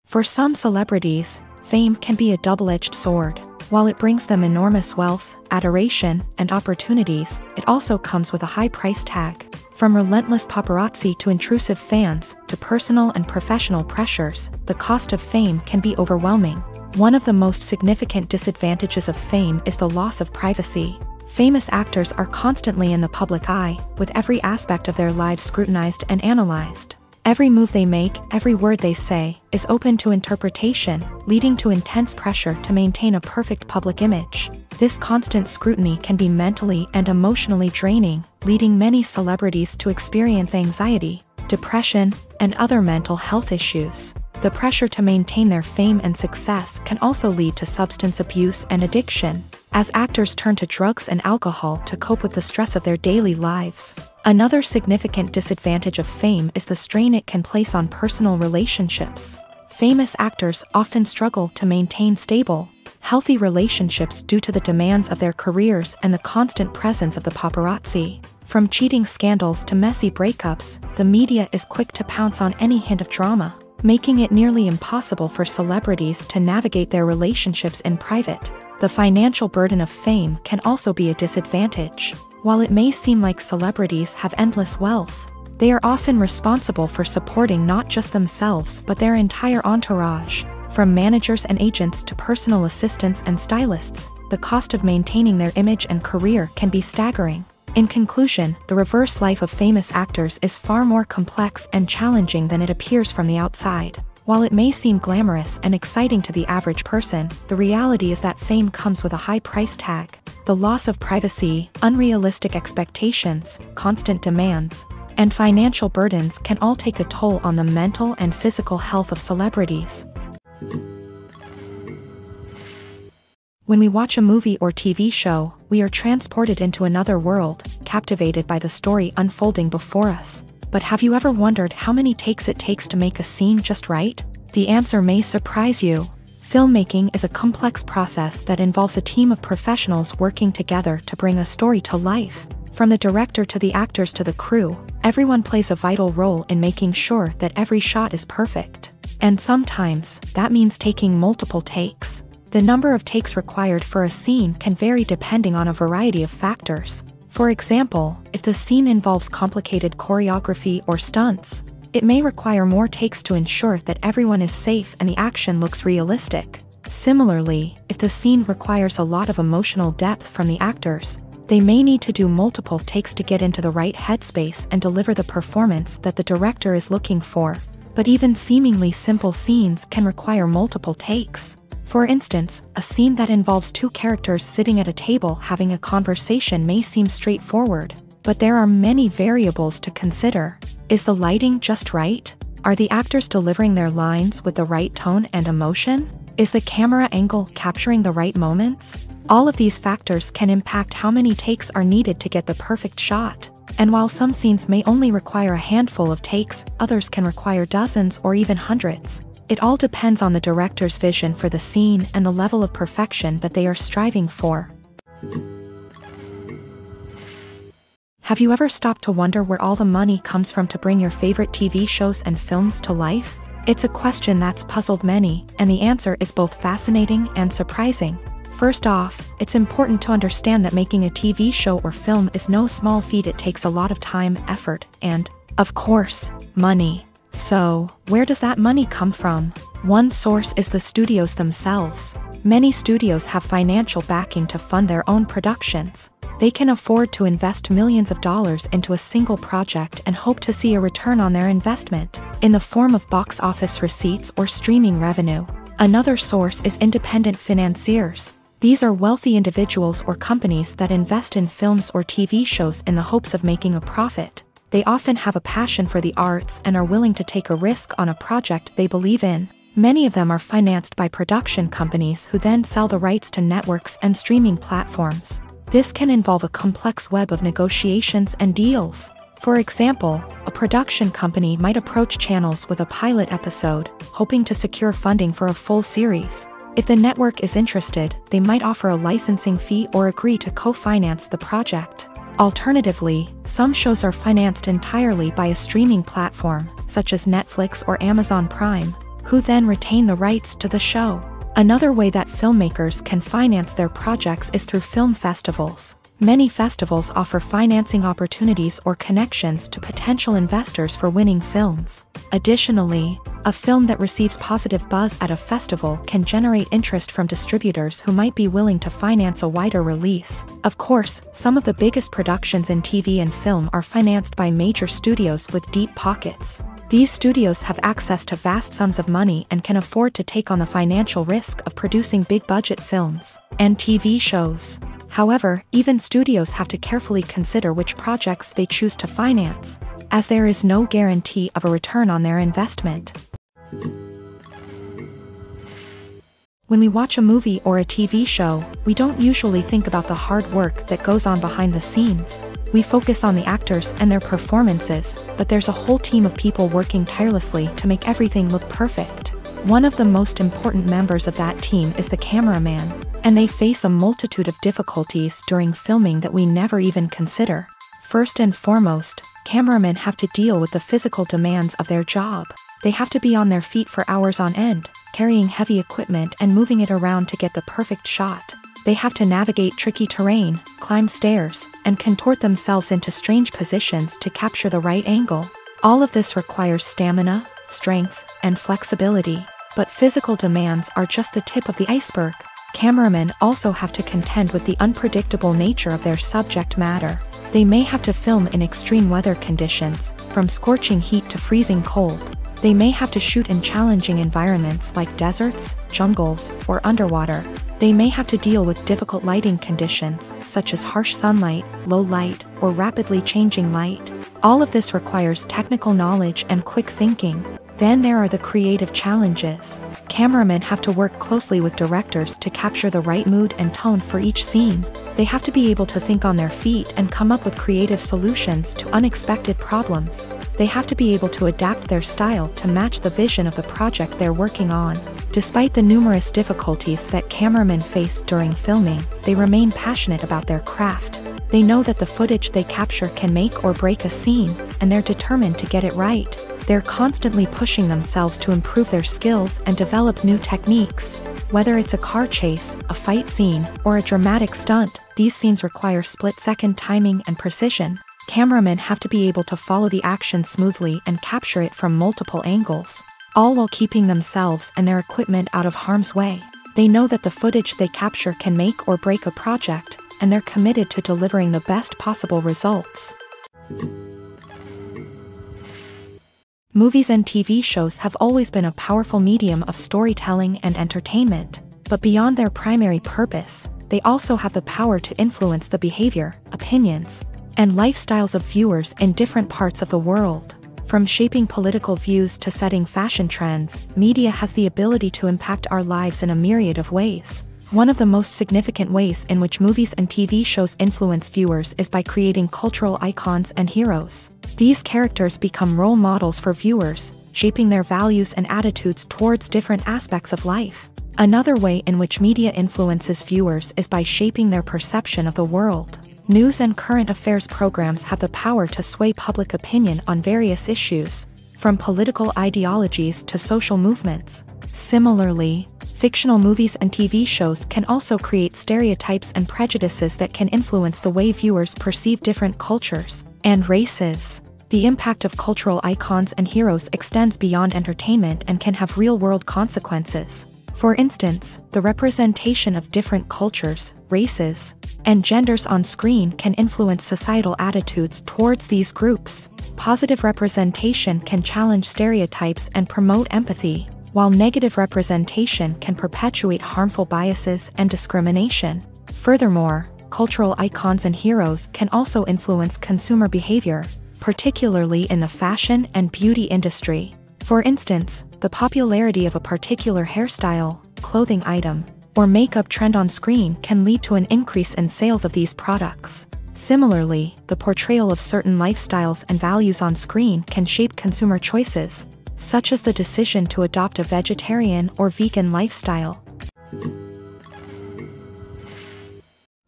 For some celebrities, fame can be a double-edged sword. While it brings them enormous wealth, adoration, and opportunities, it also comes with a high price tag. From relentless paparazzi to intrusive fans, to personal and professional pressures, the cost of fame can be overwhelming. One of the most significant disadvantages of fame is the loss of privacy. Famous actors are constantly in the public eye, with every aspect of their lives scrutinized and analyzed. Every move they make, every word they say, is open to interpretation, leading to intense pressure to maintain a perfect public image. This constant scrutiny can be mentally and emotionally draining, leading many celebrities to experience anxiety, depression, and other mental health issues. The pressure to maintain their fame and success can also lead to substance abuse and addiction. as actors turn to drugs and alcohol to cope with the stress of their daily lives. Another significant disadvantage of fame is the strain it can place on personal relationships. Famous actors often struggle to maintain stable, healthy relationships due to the demands of their careers and the constant presence of the paparazzi. From cheating scandals to messy breakups, the media is quick to pounce on any hint of drama, making it nearly impossible for celebrities to navigate their relationships in private. The financial burden of fame can also be a disadvantage. While it may seem like celebrities have endless wealth, they are often responsible for supporting not just themselves but their entire entourage. From managers and agents to personal assistants and stylists, the cost of maintaining their image and career can be staggering. In conclusion, the reverse life of famous actors is far more complex and challenging than it appears from the outside. While it may seem glamorous and exciting to the average person, the reality is that fame comes with a high price tag. The loss of privacy, unrealistic expectations, constant demands, and financial burdens can all take a toll on the mental and physical health of celebrities. When we watch a movie or TV show, we are transported into another world, captivated by the story unfolding before us. But have you ever wondered how many takes it takes to make a scene just right? The answer may surprise you. Filmmaking is a complex process that involves a team of professionals working together to bring a story to life. From the director to the actors to the crew, everyone plays a vital role in making sure that every shot is perfect. And sometimes, that means taking multiple takes. The number of takes required for a scene can vary depending on a variety of factors. For example, if the scene involves complicated choreography or stunts, it may require more takes to ensure that everyone is safe and the action looks realistic. Similarly, if the scene requires a lot of emotional depth from the actors, they may need to do multiple takes to get into the right headspace and deliver the performance that the director is looking for. But even seemingly simple scenes can require multiple takes. For instance, a scene that involves two characters sitting at a table having a conversation may seem straightforward, but there are many variables to consider. Is the lighting just right? Are the actors delivering their lines with the right tone and emotion? Is the camera angle capturing the right moments? All of these factors can impact how many takes are needed to get the perfect shot. And while some scenes may only require a handful of takes, others can require dozens or even hundreds. It all depends on the director's vision for the scene and the level of perfection that they are striving for. Have you ever stopped to wonder where all the money comes from to bring your favorite TV shows and films to life? It's a question that's puzzled many, and the answer is both fascinating and surprising. First off, it's important to understand that making a TV show or film is no small feat. It takes a lot of time, effort, and, of course, money. So, where does that money come from? One source is the studios themselves. Many studios have financial backing to fund their own productions. They can afford to invest millions of dollars into a single project and hope to see a return on their investment, in the form of box office receipts or streaming revenue. Another source is independent financiers. These are wealthy individuals or companies that invest in films or TV shows in the hopes of making a profit. They often have a passion for the arts and are willing to take a risk on a project they believe in. Many of them are financed by production companies who then sell the rights to networks and streaming platforms. This can involve a complex web of negotiations and deals. For example, a production company might approach channels with a pilot episode, hoping to secure funding for a full series. If the network is interested, they might offer a licensing fee or agree to co-finance the project. Alternatively, some shows are financed entirely by a streaming platform, such as Netflix or Amazon Prime, who then retain the rights to the show. Another way that filmmakers can finance their projects is through film festivals. Many festivals offer financing opportunities or connections to potential investors for winning films. Additionally, a film that receives positive buzz at a festival can generate interest from distributors who might be willing to finance a wider release. Of course, some of the biggest productions in TV and film are financed by major studios with deep pockets. These studios have access to vast sums of money and can afford to take on the financial risk of producing big-budget films and TV shows. However, even studios have to carefully consider which projects they choose to finance, as there is no guarantee of a return on their investment. When we watch a movie or a TV show, we don't usually think about the hard work that goes on behind the scenes. We focus on the actors and their performances, but there's a whole team of people working tirelessly to make everything look perfect. One of the most important members of that team is the cameraman, and they face a multitude of difficulties during filming that we never even consider. First and foremost, cameramen have to deal with the physical demands of their job. They have to be on their feet for hours on end, carrying heavy equipment and moving it around to get the perfect shot. They have to navigate tricky terrain, climb stairs, and contort themselves into strange positions to capture the right angle. All of this requires stamina, strength, and flexibility. But physical demands are just the tip of the iceberg. Cameramen also have to contend with the unpredictable nature of their subject matter. They may have to film in extreme weather conditions, from scorching heat to freezing cold. They may have to shoot in challenging environments like deserts, jungles, or underwater. They may have to deal with difficult lighting conditions, such as harsh sunlight, low light, or rapidly changing light. All of this requires technical knowledge and quick thinking. Then there are the creative challenges. Cameramen have to work closely with directors to capture the right mood and tone for each scene. They have to be able to think on their feet and come up with creative solutions to unexpected problems. They have to be able to adapt their style to match the vision of the project they're working on. Despite the numerous difficulties that cameramen face during filming, they remain passionate about their craft. They know that the footage they capture can make or break a scene, and they're determined to get it right. They're constantly pushing themselves to improve their skills and develop new techniques. Whether it's a car chase, a fight scene, or a dramatic stunt, these scenes require split-second timing and precision. Cameramen have to be able to follow the action smoothly and capture it from multiple angles, all while keeping themselves and their equipment out of harm's way. They know that the footage they capture can make or break a project, and they're committed to delivering the best possible results. Movies and TV shows have always been a powerful medium of storytelling and entertainment, but beyond their primary purpose, they also have the power to influence the behavior, opinions, and lifestyles of viewers in different parts of the world. From shaping political views to setting fashion trends, media has the ability to impact our lives in a myriad of ways. One of the most significant ways in which movies and TV shows influence viewers is by creating cultural icons and heroes. These characters become role models for viewers, shaping their values and attitudes towards different aspects of life. Another way in which media influences viewers is by shaping their perception of the world. News and current affairs programs have the power to sway public opinion on various issues, from political ideologies to social movements. Similarly, fictional movies and TV shows can also create stereotypes and prejudices that can influence the way viewers perceive different cultures and races. The impact of cultural icons and heroes extends beyond entertainment and can have real-world consequences. For instance, the representation of different cultures, races, and genders on screen can influence societal attitudes towards these groups. Positive representation can challenge stereotypes and promote empathy, while negative representation can perpetuate harmful biases and discrimination. Furthermore, cultural icons and heroes can also influence consumer behavior, particularly in the fashion and beauty industry. For instance, the popularity of a particular hairstyle, clothing item, or makeup trend on screen can lead to an increase in sales of these products. Similarly, the portrayal of certain lifestyles and values on screen can shape consumer choices, such as the decision to adopt a vegetarian or vegan lifestyle.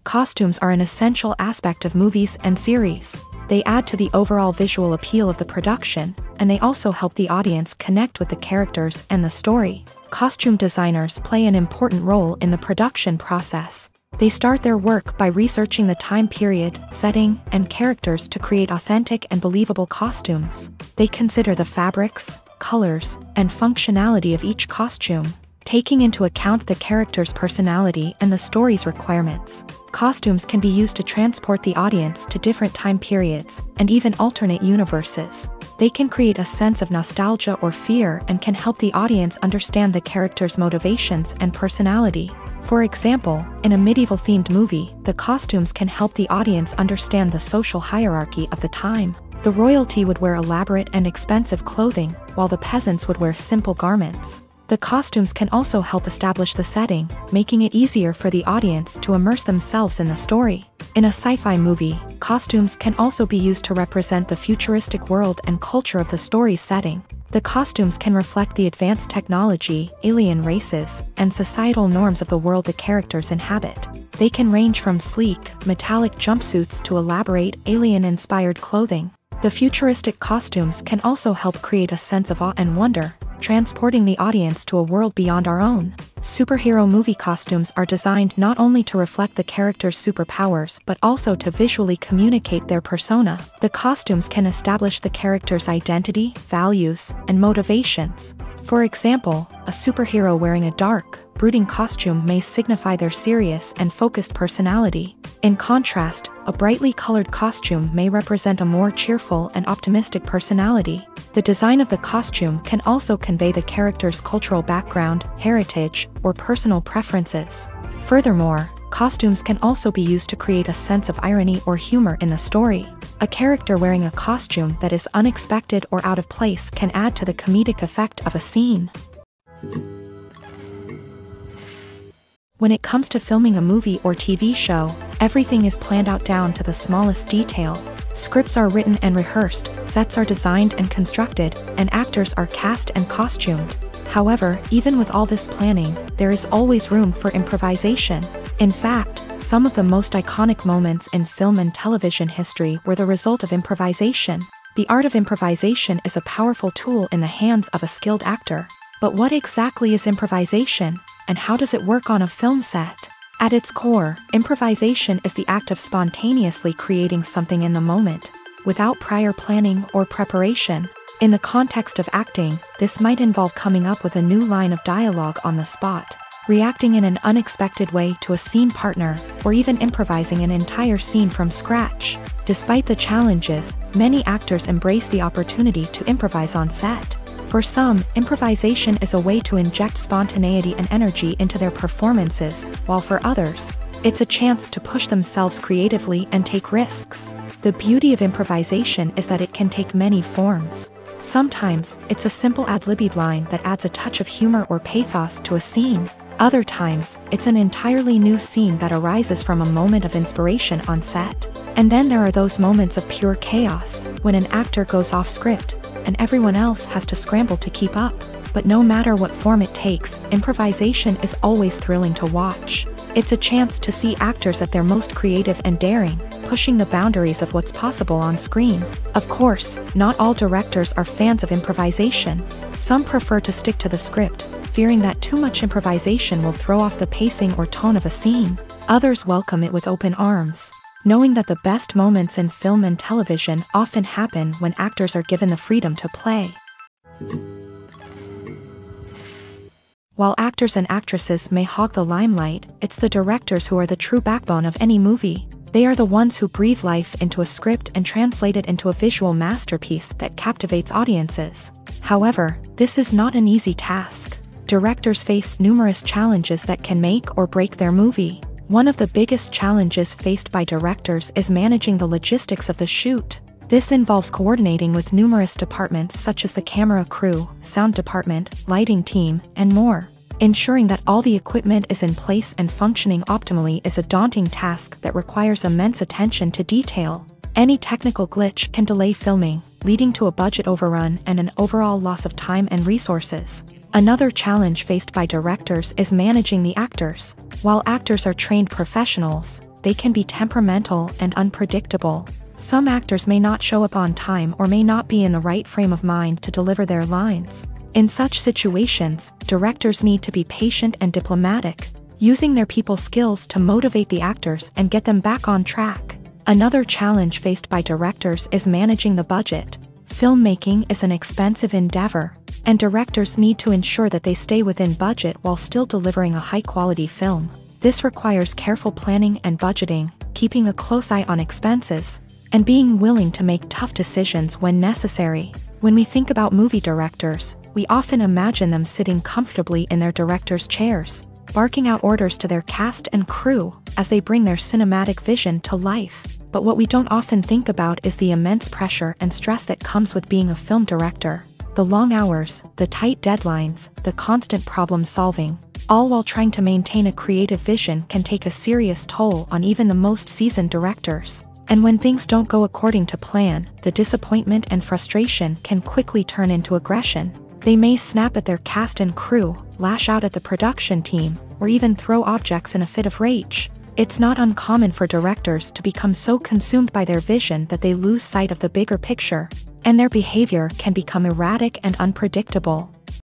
Costumes are an essential aspect of movies and series. They add to the overall visual appeal of the production, and they also help the audience connect with the characters and the story. Costume designers play an important role in the production process. They start their work by researching the time period, setting, and characters to create authentic and believable costumes. They consider the fabrics, colors, and functionality of each costume, taking into account the character's personality and the story's requirements. Costumes can be used to transport the audience to different time periods and even alternate universes. They can create a sense of nostalgia or fear and can help the audience understand the character's motivations and personality. For example, in a medieval-themed movie, the costumes can help the audience understand the social hierarchy of the time. The royalty would wear elaborate and expensive clothing, while the peasants would wear simple garments. The costumes can also help establish the setting, making it easier for the audience to immerse themselves in the story. In a sci-fi movie, costumes can also be used to represent the futuristic world and culture of the story's setting. The costumes can reflect the advanced technology, alien races, and societal norms of the world the characters inhabit. They can range from sleek, metallic jumpsuits to elaborate, alien-inspired clothing. The futuristic costumes can also help create a sense of awe and wonder, transporting the audience to a world beyond our own. Superhero movie costumes are designed not only to reflect the character's superpowers but also to visually communicate their persona. The costumes can establish the character's identity, values, and motivations. For example, a superhero wearing a dark, brooding costume may signify their serious and focused personality. In contrast, a brightly colored costume may represent a more cheerful and optimistic personality. The design of the costume can also convey the character's cultural background, heritage, or personal preferences. Furthermore, costumes can also be used to create a sense of irony or humor in the story. A character wearing a costume that is unexpected or out of place can add to the comedic effect of a scene. When it comes to filming a movie or TV show, everything is planned out down to the smallest detail. Scripts are written and rehearsed, sets are designed and constructed, and actors are cast and costumed. However, even with all this planning, there is always room for improvisation. In fact, some of the most iconic moments in film and television history were the result of improvisation. The art of improvisation is a powerful tool in the hands of a skilled actor. But what exactly is improvisation, and how does it work on a film set? At its core, improvisation is the act of spontaneously creating something in the moment, without prior planning or preparation. In the context of acting, this might involve coming up with a new line of dialogue on the spot, reacting in an unexpected way to a scene partner, or even improvising an entire scene from scratch. Despite the challenges, many actors embrace the opportunity to improvise on set. For some, improvisation is a way to inject spontaneity and energy into their performances, while for others, it's a chance to push themselves creatively and take risks. The beauty of improvisation is that it can take many forms. Sometimes, it's a simple ad-libbed line that adds a touch of humor or pathos to a scene. Other times, it's an entirely new scene that arises from a moment of inspiration on set. And then there are those moments of pure chaos, when an actor goes off script, and everyone else has to scramble to keep up. But no matter what form it takes, improvisation is always thrilling to watch. It's a chance to see actors at their most creative and daring, pushing the boundaries of what's possible on screen. Of course, not all directors are fans of improvisation. Some prefer to stick to the script, fearing that too much improvisation will throw off the pacing or tone of a scene. Others welcome it with open arms, knowing that the best moments in film and television often happen when actors are given the freedom to play. While actors and actresses may hog the limelight, it's the directors who are the true backbone of any movie. They are the ones who breathe life into a script and translate it into a visual masterpiece that captivates audiences. However, this is not an easy task. Directors face numerous challenges that can make or break their movie. One of the biggest challenges faced by directors is managing the logistics of the shoot. This involves coordinating with numerous departments such as the camera crew, sound department, lighting team, and more. Ensuring that all the equipment is in place and functioning optimally is a daunting task that requires immense attention to detail. Any technical glitch can delay filming, leading to a budget overrun and an overall loss of time and resources. Another challenge faced by directors is managing the actors. While actors are trained professionals, they can be temperamental and unpredictable. Some actors may not show up on time or may not be in the right frame of mind to deliver their lines. In such situations, directors need to be patient and diplomatic, using their people skills to motivate the actors and get them back on track. Another challenge faced by directors is managing the budget. Filmmaking is an expensive endeavor, and directors need to ensure that they stay within budget while still delivering a high-quality film. This requires careful planning and budgeting, keeping a close eye on expenses, and being willing to make tough decisions when necessary. When we think about movie directors, we often imagine them sitting comfortably in their director's chairs, barking out orders to their cast and crew as they bring their cinematic vision to life. But what we don't often think about is the immense pressure and stress that comes with being a film director. The long hours, the tight deadlines, the constant problem solving, all while trying to maintain a creative vision can take a serious toll on even the most seasoned directors. And when things don't go according to plan, the disappointment and frustration can quickly turn into aggression. They may snap at their cast and crew, lash out at the production team, or even throw objects in a fit of rage. It's not uncommon for directors to become so consumed by their vision that they lose sight of the bigger picture, and their behavior can become erratic and unpredictable.